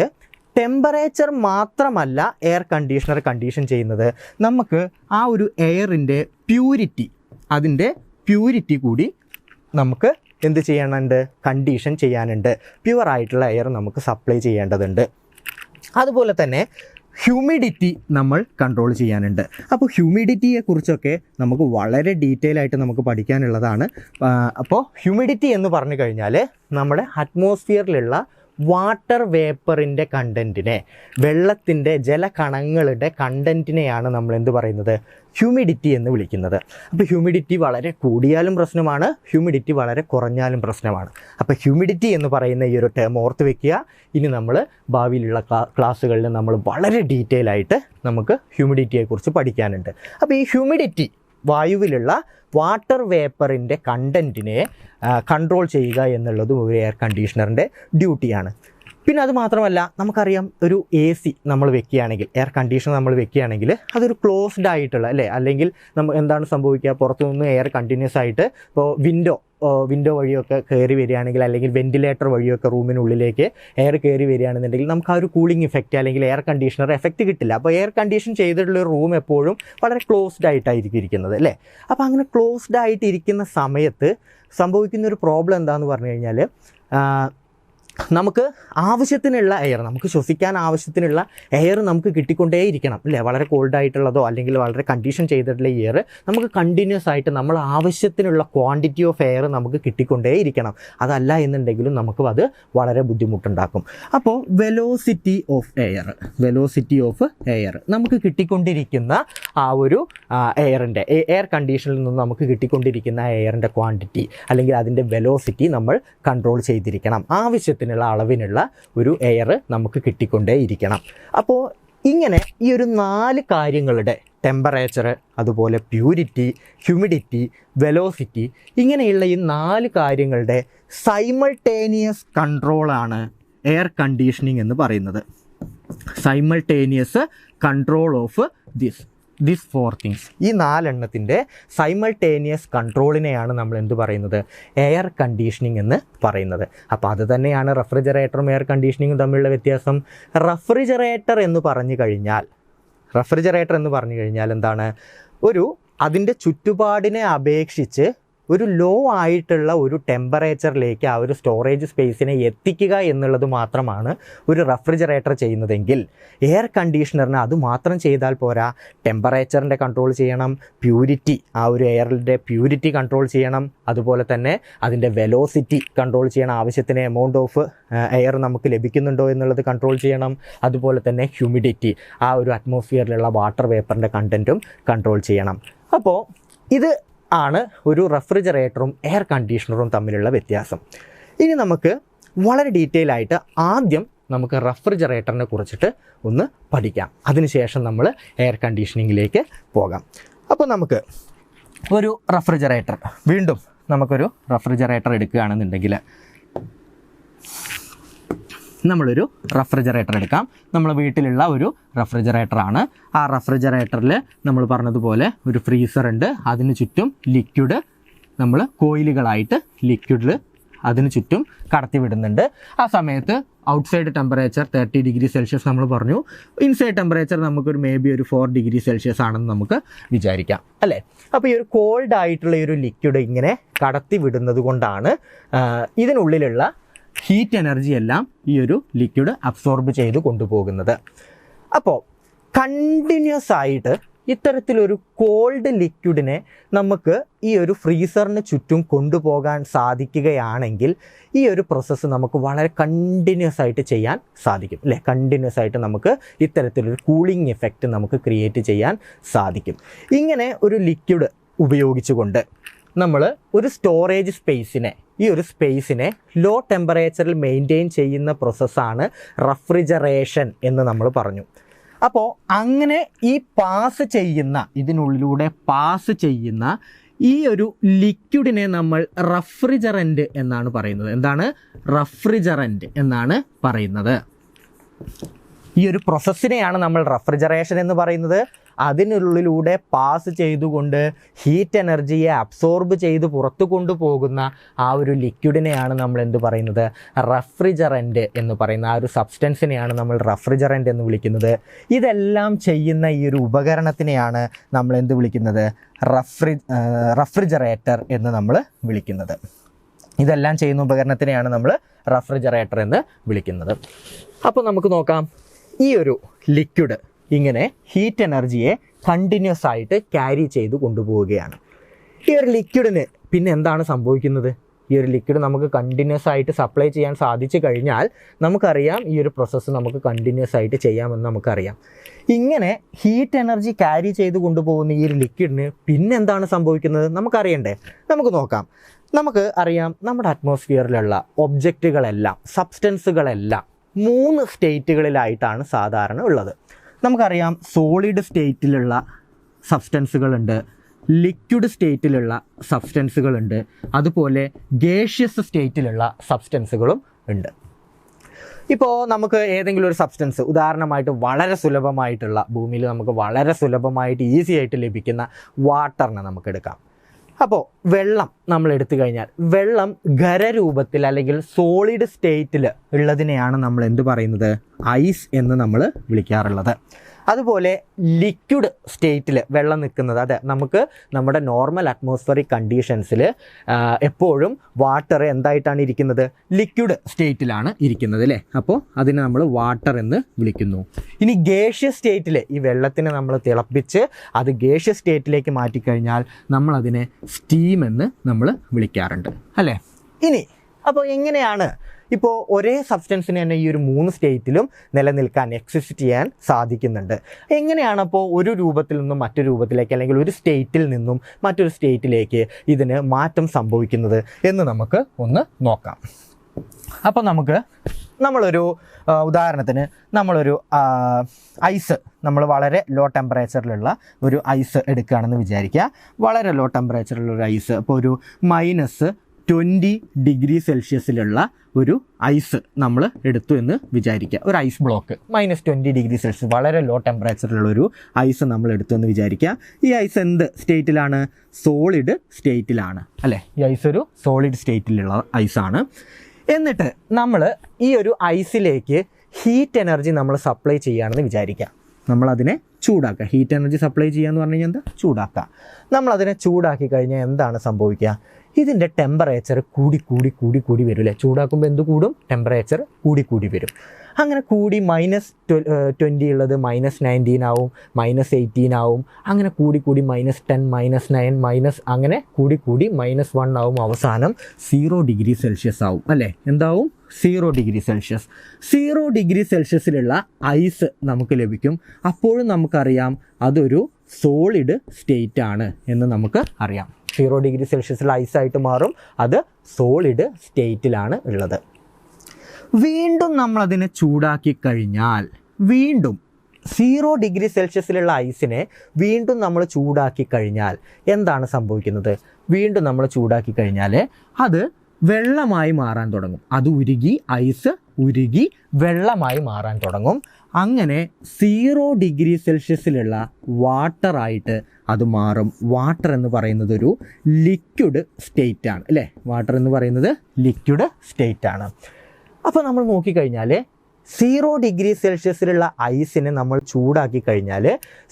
ടെമ്പറേച്ചർ മാത്രമല്ല എയർ കണ്ടീഷണർ കണ്ടീഷൻ ചെയ്യുന്നത്, നമുക്ക് ആ ഒരു എയറിൻ്റെ പ്യൂരിറ്റി, അതിൻ്റെ പ്യൂരിറ്റി കൂടി നമുക്ക് എന്ത് ചെയ്യാനുണ്ട്, കണ്ടീഷൻ ചെയ്യാനുണ്ട്. പ്യുവറായിട്ടുള്ള എയർ നമുക്ക് സപ്ലൈ ചെയ്യേണ്ടതുണ്ട്. അതുപോലെ തന്നെ ഹ്യൂമിഡിറ്റി നമ്മൾ കൺട്രോൾ ചെയ്യാനുണ്ട്. അപ്പോൾ ഹ്യൂമിഡിറ്റിയെക്കുറിച്ചൊക്കെ നമുക്ക് വളരെ ഡീറ്റെയിൽ ആയിട്ട് നമുക്ക് പഠിക്കാനുള്ളതാണ്. അപ്പോൾ ഹ്യൂമിഡിറ്റി എന്ന് പറഞ്ഞു കഴിഞ്ഞാൽ നമ്മുടെ അറ്റ്മോസ്ഫിയറിലുള്ള വാട്ടർ വേപ്പറിൻ്റെ കണ്ടൻറ്റിനെ, വെള്ളത്തിൻ്റെ ജലകണങ്ങളുടെ കണ്ടൻറ്റിനെയാണ് നമ്മൾ എന്ത് പറയുന്നത്, ഹ്യൂമിഡിറ്റി എന്ന് വിളിക്കുന്നത്. അപ്പോൾ ഹ്യൂമിഡിറ്റി വളരെ കൂടിയാലും പ്രശ്നമാണ്, ഹ്യൂമിഡിറ്റി വളരെ കുറഞ്ഞാലും പ്രശ്നമാണ്. അപ്പോൾ ഹ്യൂമിഡിറ്റി എന്ന് പറയുന്ന ഈ ഒരു ടേം ഓർത്ത് വെക്കുക. ഇനി നമ്മൾ ഭാവിയിലുള്ള ക്ലാസ്സുകളിൽ നമ്മൾ വളരെ ഡീറ്റെയിൽ ആയിട്ട് നമുക്ക് ഹ്യൂമിഡിറ്റിയെക്കുറിച്ച് പഠിക്കാനുണ്ട്. അപ്പോൾ ഈ ഹ്യൂമിഡിറ്റി, വായുവിലുള്ള വാട്ടർ വേപ്പറിൻ്റെ കണ്ടൻറ്റിനെ കൺട്രോൾ ചെയ്യുക എന്നുള്ളതും ഒരു എയർ കണ്ടീഷണറിൻ്റെ ഡ്യൂട്ടിയാണ്. പിന്നെ അത് മാത്രമല്ല, നമുക്കറിയാം ഒരു AC നമ്മൾ വെക്കുകയാണെങ്കിൽ, എയർ കണ്ടീഷണർ നമ്മൾ വെക്കുകയാണെങ്കിൽ അതൊരു ക്ലോസ്ഡ് ആയിട്ടുള്ള അല്ലേ, അല്ലെങ്കിൽ എന്താണ് സംഭവിക്കുക, പുറത്തുനിന്ന് എയർ കണ്ടിന്യൂസ് ആയിട്ട് ഇപ്പോൾ വിൻഡോ വഴിയൊക്കെ കയറി വരികയാണെങ്കിൽ, അല്ലെങ്കിൽ വെൻറ്റിലേറ്റർ വഴിയൊക്കെ റൂമിനുള്ളിലേക്ക് എയർ കയറി വരികയാണെന്നുണ്ടെങ്കിൽ നമുക്ക് ആ ഒരു കൂളിംഗ് ഇഫക്റ്റ് അല്ലെങ്കിൽ എയർ കണ്ടീഷണർ എഫക്റ്റ് കിട്ടില്ല. അപ്പോൾ എയർ കണ്ടീഷൻ ചെയ്തിട്ടുള്ള ഒരു റൂം എപ്പോഴും വളരെ ക്ലോസ്ഡ് ആയിട്ടായിരിക്കും ഇരിക്കുന്നത് അല്ലേ. അപ്പോൾ അങ്ങനെ ക്ലോസ്ഡ് ആയിട്ട് ഇരിക്കുന്ന സമയത്ത് സംഭവിക്കുന്ന ഒരു പ്രോബ്ലം എന്താണെന്ന് പറഞ്ഞു കഴിഞ്ഞാൽ, നമുക്ക് ആവശ്യത്തിനുള്ള എയർ, നമുക്ക് ശ്വസിക്കാൻ ആവശ്യത്തിനുള്ള എയർ നമുക്ക് കിട്ടിക്കൊണ്ടേയിരിക്കണം അല്ലേ. വളരെ കോൾഡായിട്ടുള്ളതോ അല്ലെങ്കിൽ വളരെ കണ്ടീഷൻ ചെയ്തിട്ടുള്ള എയർ നമുക്ക് കണ്ടിന്യൂസ് ആയിട്ട് നമ്മൾ ആവശ്യത്തിനുള്ള ക്വാണ്ടിറ്റി ഓഫ് എയർ നമുക്ക് കിട്ടിക്കൊണ്ടേയിരിക്കണം. അതല്ല എന്നുണ്ടെങ്കിലും നമുക്ക് അത് വളരെ ബുദ്ധിമുട്ടുണ്ടാക്കും. അപ്പോൾ വെലോസിറ്റി ഓഫ് എയർ നമുക്ക് കിട്ടിക്കൊണ്ടിരിക്കുന്ന ആ ഒരു എയർ കണ്ടീഷനിൽ നിന്ന് നമുക്ക് കിട്ടിക്കൊണ്ടിരിക്കുന്ന എയറിൻ്റെ ക്വാണ്ടിറ്റി അല്ലെങ്കിൽ അതിൻ്റെ വെലോസിറ്റി നമ്മൾ കൺട്രോൾ ചെയ്തിരിക്കണം. ആവശ്യത്തിനുള്ള അളവിനുള്ള ഒരു എയർ നമുക്ക് കിട്ടിക്കൊണ്ടേ ഇരിക്കണം. അപ്പോൾ ഇങ്ങനെ ഈ ഒരു 4 കാര്യങ്ങളുടെ ടെമ്പറേച്ചർ, അതുപോലെ പ്യൂരിറ്റി, ഹ്യൂമിഡിറ്റി, വെലോസിറ്റി, ഇങ്ങനെയുള്ള ഈ 4 കാര്യങ്ങളുടെ സൈമൾട്ടേനിയസ് കൺട്രോളാണ് എയർ കണ്ടീഷനിങ് എന്ന് പറയുന്നത്. Simultaneous control of this 4 things, ഈ 4 എണ്ണത്തിൻ്റെ സൈമൾട്ടേനിയസ് കൺട്രോളിനെയാണ് നമ്മൾ എന്ത് പറയുന്നത്, എയർ കണ്ടീഷനിങ് എന്ന് പറയുന്നത്. അപ്പോൾ അത് തന്നെയാണ് റെഫ്രിജറേറ്ററും എയർ കണ്ടീഷനിങ്ങും തമ്മിലുള്ള വ്യത്യാസം. റെഫ്രിജറേറ്റർ എന്ന് പറഞ്ഞു കഴിഞ്ഞാൽ എന്താണ്, അതിൻ്റെ ചുറ്റുപാടിനെ അപേക്ഷിച്ച് ഒരു ലോ ആയിട്ടുള്ള ഒരു ടെമ്പറേച്ചറിലേക്ക് ആ ഒരു സ്റ്റോറേജ് സ്പേസിനെ എത്തിക്കുക എന്നുള്ളത് മാത്രമാണ് ഒരു റെഫ്രിജറേറ്റർ ചെയ്യുന്നതെങ്കിൽ, എയർ കണ്ടീഷണറിന് അത് മാത്രം ചെയ്താൽ പോരാ. ടെമ്പറേച്ചറിൻ്റെ കൺട്രോൾ ചെയ്യണം, പ്യൂരിറ്റി, ആ ഒരു എയറിൻ്റെ പ്യൂരിറ്റി കൺട്രോൾ ചെയ്യണം, അതുപോലെ തന്നെ അതിൻ്റെ വെലോസിറ്റി കൺട്രോൾ ചെയ്യണം, ആവശ്യത്തിന് എമൗണ്ട് ഓഫ് എയർ നമുക്ക് ലഭിക്കുന്നുണ്ടോ എന്നുള്ളത് കൺട്രോൾ ചെയ്യണം, അതുപോലെ തന്നെ ഹ്യൂമിഡിറ്റി, ആ ഒരു അറ്റ്മോസ്ഫിയറിലുള്ള വാട്ടർ വേപ്പറിൻ്റെ കണ്ടൻറ്റും കൺട്രോൾ ചെയ്യണം. അപ്പോൾ ഇത് ആണ് ഒരു റെഫ്രിജറേറ്ററും എയർ കണ്ടീഷണറും തമ്മിലുള്ള വ്യത്യാസം. ഇനി നമുക്ക് വളരെ ഡീറ്റെയിൽ ആയിട്ട് ആദ്യം നമുക്ക് റെഫ്രിജറേറ്ററിനെ കുറിച്ചിട്ട് ഒന്ന് പഠിക്കാം. അതിനുശേഷം നമ്മൾ എയർ കണ്ടീഷനിങ്ങിലേക്ക് പോകാം. അപ്പോൾ നമുക്ക് ഒരു റെഫ്രിജറേറ്റർ, വീണ്ടും നമുക്കൊരു റെഫ്രിജറേറ്റർ എടുക്കുകയാണെന്നുണ്ടെങ്കിൽ നമ്മളൊരു റെഫ്രിജറേറ്റർ എടുക്കാം. നമ്മൾ വീട്ടിലുള്ള ഒരു റെഫ്രിജറേറ്ററാണ്. ആ റെഫ്രിജറേറ്ററിൽ നമ്മൾ പറഞ്ഞതുപോലെ ഒരു ഫ്രീസർ ഉണ്ട്. അതിന് ചുറ്റും ലിക്വിഡ് നമ്മൾ കോയിലുകളായിട്ട് ലിക്വിഡിൽ അതിന് ചുറ്റും കടത്തി വിടുന്നുണ്ട്. ആ സമയത്ത് ഔട്ട്സൈഡ് ടെമ്പറേച്ചർ 30 ഡിഗ്രി സെൽഷ്യസ് നമ്മൾ പറഞ്ഞു. ഇൻസൈഡ് ടെമ്പറേച്ചർ നമുക്കൊരു ഒരു 4 ഡിഗ്രി സെൽഷ്യസ് ആണെന്ന് നമുക്ക് വിചാരിക്കാം അല്ലേ. അപ്പോൾ ഈ ഒരു കോൾഡ് ആയിട്ടുള്ള ഈ ഒരു ലിക്വിഡ് ഇങ്ങനെ കടത്തി വിടുന്നത് കൊണ്ടാണ് ഇതിനുള്ളിലുള്ള ഹീറ്റ് എനർജി എല്ലാം ഈ ഒരു ലിക്വിഡ് അബ്സോർബ് ചെയ്ത് കൊണ്ടുപോകുന്നത്. അപ്പോൾ കണ്ടിന്യൂസ് ആയിട്ട് ഇത്തരത്തിലൊരു കോൾഡ് ലിക്വിഡിനെ നമുക്ക് ഈ ഒരു ഫ്രീസറിന് ചുറ്റും കൊണ്ടുപോകാൻ സാധിക്കുകയാണെങ്കിൽ ഈ ഒരു പ്രോസസ്സ് നമുക്ക് വളരെ കണ്ടിന്യൂസ് ആയിട്ട് ചെയ്യാൻ സാധിക്കും അല്ലേ. കണ്ടിന്യൂസ് ആയിട്ട് നമുക്ക് ഇത്തരത്തിലൊരു കൂളിംഗ് എഫക്റ്റ് നമുക്ക് ക്രിയേറ്റ് ചെയ്യാൻ സാധിക്കും. ഇങ്ങനെ ഒരു ലിക്വിഡ് ഉപയോഗിച്ചുകൊണ്ട് നമ്മൾ ഒരു സ്റ്റോറേജ് സ്പേസിനെ, ഈ ഒരു സ്പേസിനെ ലോ ടെമ്പറേച്ചറിൽ മെയിൻറ്റെയിൻ ചെയ്യുന്ന പ്രോസസ്സാണ് റെഫ്രിജറേഷൻ എന്ന് നമ്മൾ പറഞ്ഞു. അപ്പോൾ അങ്ങനെ ഈ പാസ് ചെയ്യുന്ന ഇതിനുള്ളിലൂടെ പാസ് ചെയ്യുന്ന ഈ ഒരു ലിക്വിഡിനെ നമ്മൾ റഫ്രിജറൻറ്റ് എന്നാണ് പറയുന്നത്. എന്താണ്? റഫ്രിജറൻറ്റ് എന്നാണ് പറയുന്നത്. ഈ ഒരു പ്രോസസ്സിനെയാണ് നമ്മൾ റഫ്രിജറേഷൻ എന്ന് പറയുന്നത്. അതിനുള്ളിലൂടെ പാസ് ചെയ്തുകൊണ്ട് ഹീറ്റ് എനർജിയെ അബ്സോർബ് ചെയ്ത് പുറത്തു കൊണ്ടുപോകുന്ന ആ ഒരു ലിക്വിഡിനെയാണ് നമ്മൾ എന്ത് പറയുന്നത്? റഫ്രിജറൻറ്റ് എന്ന് പറയുന്ന ആ ഒരു സബ്സ്റ്റൻസിനെയാണ് നമ്മൾ റഫ്രിജറൻറ്റ് എന്ന് വിളിക്കുന്നത്. ഇതെല്ലാം ചെയ്യുന്ന ഈ ഒരു ഉപകരണത്തിനെയാണ് നമ്മൾ എന്ത് വിളിക്കുന്നത്? റഫ്രിജറേറ്റർ എന്ന് നമ്മൾ വിളിക്കുന്നത്. ഇതെല്ലാം ചെയ്യുന്ന ഉപകരണത്തിനെയാണ് നമ്മൾ റഫ്രിജറേറ്റർ എന്ന് വിളിക്കുന്നത്. അപ്പോൾ നമുക്ക് നോക്കാം, ഈ ഒരു ലിക്വിഡ് ഇങ്ങനെ ഹീറ്റ് എനർജിയെ കണ്ടിന്യൂസ് ആയിട്ട് ക്യാരി ചെയ്ത് കൊണ്ടുപോവുകയാണ്. ഈ ഒരു ലിക്വിഡിന് പിന്നെ എന്താണ് സംഭവിക്കുന്നത്? ഈ ഒരു ലിക്വിഡ് നമുക്ക് കണ്ടിന്യൂസ് ആയിട്ട് സപ്ലൈ ചെയ്യാൻ സാധിച്ചു കഴിഞ്ഞാൽ നമുക്കറിയാം ഈ ഒരു പ്രോസസ്സ് നമുക്ക് കണ്ടിന്യൂസ് ആയിട്ട് ചെയ്യാമെന്ന് നമുക്കറിയാം. ഇങ്ങനെ ഹീറ്റ് എനർജി ക്യാരി ചെയ്ത് കൊണ്ടുപോകുന്ന ഈ ഒരു ലിക്വിഡിന് പിന്നെ എന്താണ് സംഭവിക്കുന്നത് നമുക്കറിയണ്ടേ? നമുക്ക് നോക്കാം. നമുക്ക് അറിയാം നമ്മുടെ അറ്റ്മോസ്ഫിയറിലുള്ള ഒബ്ജക്റ്റുകളെല്ലാം സബ്സ്റ്റൻസുകളെല്ലാം 3 സ്റ്റേറ്റുകളിലായിട്ടാണ് സാധാരണ ഉള്ളത്. നമുക്കറിയാം സോളിഡ് സ്റ്റേറ്റിലുള്ള സബ്സ്റ്റൻസുകളുണ്ട്, ലിക്വിഡ് സ്റ്റേറ്റിലുള്ള സബ്സ്റ്റൻസുകളുണ്ട്, അതുപോലെ ഗേഷ്യസ് സ്റ്റേറ്റിലുള്ള സബ്സ്റ്റൻസുകളും ഉണ്ട്. ഇപ്പോൾ നമുക്ക് ഏതെങ്കിലും ഒരു സബ്സ്റ്റൻസ്, ഉദാഹരണമായിട്ട് വളരെ സുലഭമായിട്ടുള്ള ഭൂമിയിൽ നമുക്ക് വളരെ സുലഭമായിട്ട് ഈസി ആയിട്ട് ലഭിക്കുന്ന വാട്ടറിനെ നമുക്കെടുക്കാം. അപ്പോൾ വെള്ളം നമ്മൾ എടുത്തു കഴിഞ്ഞാൽ വെള്ളം ഖരരൂപത്തിൽ അല്ലെങ്കിൽ സോളിഡ് സ്റ്റേറ്റിൽ ഉള്ളതിനെയാണ് നമ്മൾ എന്ത് പറയുന്നത്? ഐസ് എന്ന് നമ്മൾ വിളിക്കാറുള്ളത്. അതുപോലെ ലിക്വിഡ് സ്റ്റേറ്റിൽ വെള്ളം നിൽക്കുന്നത്, അതെ, നമുക്ക് നമ്മുടെ നോർമൽ അറ്റ്മോസ്ഫറിക് കണ്ടീഷൻസിൽ എപ്പോഴും വാട്ടർ എന്തായിട്ടാണ് ഇരിക്കുന്നത്? ലിക്വിഡ് സ്റ്റേറ്റിലാണ് ഇരിക്കുന്നത് അല്ലേ? അപ്പോൾ അതിനെ നമ്മൾ വാട്ടർ എന്ന് വിളിക്കുന്നു. ഇനി ഗേഷ്യസ് സ്റ്റേറ്റിൽ ഈ വെള്ളത്തിനെ നമ്മൾ തിളപ്പിച്ച് അത് ഗേഷ്യസ് സ്റ്റേറ്റിലേക്ക് മാറ്റിക്കഴിഞ്ഞാൽ നമ്മളതിനെ സ്റ്റീം എന്ന് നമ്മൾ വിളിക്കാറുണ്ട് അല്ലേ? ഇനി അപ്പോൾ എങ്ങനെയാണ് ഇപ്പോൾ ഒരേ സബ്സ്റ്റൻസിന് തന്നെ ഈ ഒരു 3 സ്റ്റേറ്റിലും നിലനിൽക്കാൻ എക്സിസ്റ്റ് ചെയ്യാൻ സാധിക്കുന്നുണ്ട്? എങ്ങനെയാണ് അപ്പോൾ ഒരു രൂപത്തിൽ നിന്നും മറ്റൊരു രൂപത്തിലേക്ക് അല്ലെങ്കിൽ ഒരു സ്റ്റേറ്റിൽ നിന്നും മറ്റൊരു സ്റ്റേറ്റിലേക്ക് ഇതിന് മാറ്റം സംഭവിക്കുന്നത് എന്ന് നമുക്ക് ഒന്ന് നോക്കാം. അപ്പോൾ നമ്മളൊരു ഉദാഹരണത്തിന് നമ്മളൊരു ഐസ്, നമ്മൾ വളരെ ലോ ടെമ്പറേച്ചറിലുള്ള ഒരു ഐസ് എടുക്കുകയാണെന്ന് വിചാരിക്കുക. വളരെ ലോ ടെമ്പറേച്ചറിലുള്ള ഒരു ഐസ്, അപ്പോൾ ഒരു -20 ഡിഗ്രി സെൽഷ്യസിലുള്ള ഒരു ഐസ് നമ്മൾ എടുത്തു എന്ന് വിചാരിക്കുക. ഒരു ഐസ് ബ്ലോക്ക് -20 ഡിഗ്രി സെൽഷ്യസ്, വളരെ ലോ ടെമ്പറേച്ചറിലുള്ള ഒരു ഐസ് നമ്മൾ എടുത്തു എന്ന് വിചാരിക്കുക. ഈ ഐസ് എന്ത് സ്റ്റേറ്റിലാണ്? സോളിഡ് സ്റ്റേറ്റിലാണ് അല്ലേ? ഈ ഐസ് ഒരു സോളിഡ് സ്റ്റേറ്റിലുള്ള ഐസാണ്. എന്നിട്ട് നമ്മൾ ഈ ഒരു ഐസിലേക്ക് ഹീറ്റ് എനർജി നമ്മൾ സപ്ലൈ ചെയ്യുകയാണെന്ന് വിചാരിക്കുക. നമ്മളതിനെ ചൂടാക്കുക. ഹീറ്റ് എനർജി സപ്ലൈ ചെയ്യുക എന്ന് പറഞ്ഞു കഴിഞ്ഞാൽ എന്താ? ചൂടാക്കുക. നമ്മളതിനെ ചൂടാക്കി കഴിഞ്ഞാൽ എന്താണ് സംഭവിക്കുക? ഇതിൻ്റെ ടെമ്പറേച്ചർ കൂടി വരും അല്ലേ? ചൂടാക്കുമ്പോൾ എന്ത് കൂടും? ടെമ്പറേച്ചർ കൂടി വരും. അങ്ങനെ കൂടി -20 ഉള്ളത് -19 ആവും, -18 ആവും, അങ്ങനെ കൂടി -10, -9 അങ്ങനെ കൂടി -1 ആവും, അവസാനം 0 ഡിഗ്രി സെൽഷ്യസ് ആവും അല്ലേ? എന്താവും? 0 ഡിഗ്രി സെൽഷ്യസ്. 0 ഡിഗ്രി സെൽഷ്യസിലുള്ള ഐസ് നമുക്ക് ലഭിക്കും. അപ്പോഴും നമുക്കറിയാം അതൊരു സോളിഡ് സ്റ്റേറ്റ് ആണ് എന്ന് നമുക്ക് അറിയാം. 0 ഡിഗ്രി സെൽഷ്യസിൽ ഐസായിട്ട് മാറും, അത് സോളിഡ് സ്റ്റേറ്റിലാണ് ഉള്ളത്. വീണ്ടും നമ്മളതിനെ ചൂടാക്കി കഴിഞ്ഞാൽ വീണ്ടും 0 ഡിഗ്രി സെൽഷ്യസിലുള്ള ഐസിനെ വീണ്ടും നമ്മൾ ചൂടാക്കി കഴിഞ്ഞാൽ എന്താണ് സംഭവിക്കുന്നത്? വീണ്ടും നമ്മൾ ചൂടാക്കി കഴിഞ്ഞാൽ അത് വെള്ളമായി മാറാൻ തുടങ്ങും. അത് ഉരുകി, ഐസ് ഉരുകി വെള്ളമായി മാറാൻ തുടങ്ങും. അങ്ങനെ 0 ഡിഗ്രി സെൽഷ്യസിലുള്ള വാട്ടറായിട്ട് അത് മാറും. വാട്ടർ എന്ന് പറയുന്നത് ഒരു ലിക്വിഡ് സ്റ്റേറ്റ് ആണ് അല്ലേ? വാട്ടർ എന്ന് പറയുന്നത് ലിക്വിഡ് സ്റ്റേറ്റ് ആണ്. അപ്പോൾ നമ്മൾ നോക്കിക്കഴിഞ്ഞാൽ 0 ഡിഗ്രി സെൽഷ്യസിലുള്ള ഐസിനെ നമ്മൾ ചൂടാക്കി കഴിഞ്ഞാൽ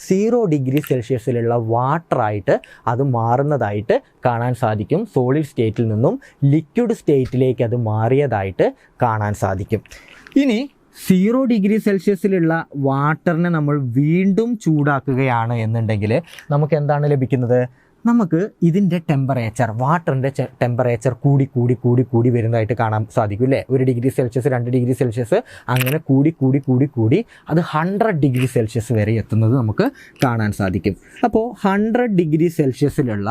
0 ഡിഗ്രി സെൽഷ്യസിലുള്ള വാട്ടറായിട്ട് അത് മാറുന്നതായിട്ട് കാണാൻ സാധിക്കും. സോളിഡ് സ്റ്റേറ്റിൽ നിന്നും ലിക്വിഡ് സ്റ്റേറ്റിലേക്ക് അത് മാറിയതായിട്ട് കാണാൻ സാധിക്കും. ഇനി 0 ഡിഗ്രി സെൽഷ്യസിലുള്ള വാട്ടറിനെ നമ്മൾ വീണ്ടും ചൂടാക്കുകയാണ് എന്നുണ്ടെങ്കിൽ നമുക്ക് എന്താണ് ലഭിക്കുന്നത്? നമുക്ക് ഇതിൻ്റെ ടെമ്പറേച്ചർ, വാട്ടറിൻ്റെ ടെമ്പറേച്ചർ കൂടി വരുന്നതായിട്ട് കാണാൻ സാധിക്കും അല്ലേ. 1 ഡിഗ്രി സെൽഷ്യസ്, 2 ഡിഗ്രി സെൽഷ്യസ്, അങ്ങനെ കൂടി അത് 100 ഡിഗ്രി സെൽഷ്യസ് വരെ എത്തുന്നത് നമുക്ക് കാണാൻ സാധിക്കും. അപ്പോൾ 100 ഡിഗ്രി സെൽഷ്യസിലുള്ള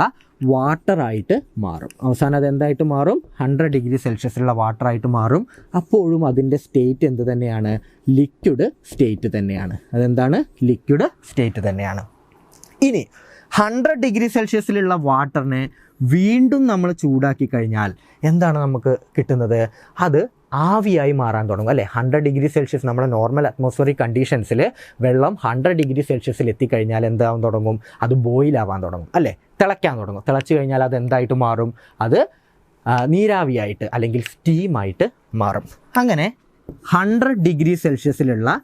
വാട്ടറായിട്ട് മാറും. അവസാനം അതെന്തായിട്ട് മാറും? 100 ഡിഗ്രി സെൽഷ്യസിലുള്ള വാട്ടറായിട്ട് മാറും. അപ്പോഴും അതിൻ്റെ സ്റ്റേറ്റ് എന്ത് തന്നെയാണ്? ലിക്വിഡ് സ്റ്റേറ്റ് തന്നെയാണ്. അതെന്താണ്? ലിക്വിഡ് സ്റ്റേറ്റ് തന്നെയാണ്. ഇനി 100 ഡിഗ്രി സെൽഷ്യസിലുള്ള വാട്ടറിനെ വീണ്ടും നമ്മൾ ചൂടാക്കി കഴിഞ്ഞാൽ എന്താണ് നമുക്ക് കിട്ടുന്നത്? അത് ആവിയായി മാറാൻ തുടങ്ങും അല്ലേ. 100 ഡിഗ്രി സെൽഷ്യസ് നമ്മുടെ നോർമൽ അറ്റ്മോസ്ഫിയറിക് കണ്ടീഷൻസിൽ വെള്ളം 100 ഡിഗ്രി സെൽഷ്യസിൽ എത്തിക്കഴിഞ്ഞാൽ എന്താവാൻ തുടങ്ങും? അത് ബോയിലാവാൻ തുടങ്ങും അല്ലേ, തിളയ്ക്കാൻ തുടങ്ങും. തിളച്ച് കഴിഞ്ഞാൽ അത് എന്തായിട്ട് മാറും? അത് നീരാവിയായിട്ട് അല്ലെങ്കിൽ സ്റ്റീമായിട്ട് മാറും. അങ്ങനെ 100 ഡിഗ്രി സെൽഷ്യസിലുള്ള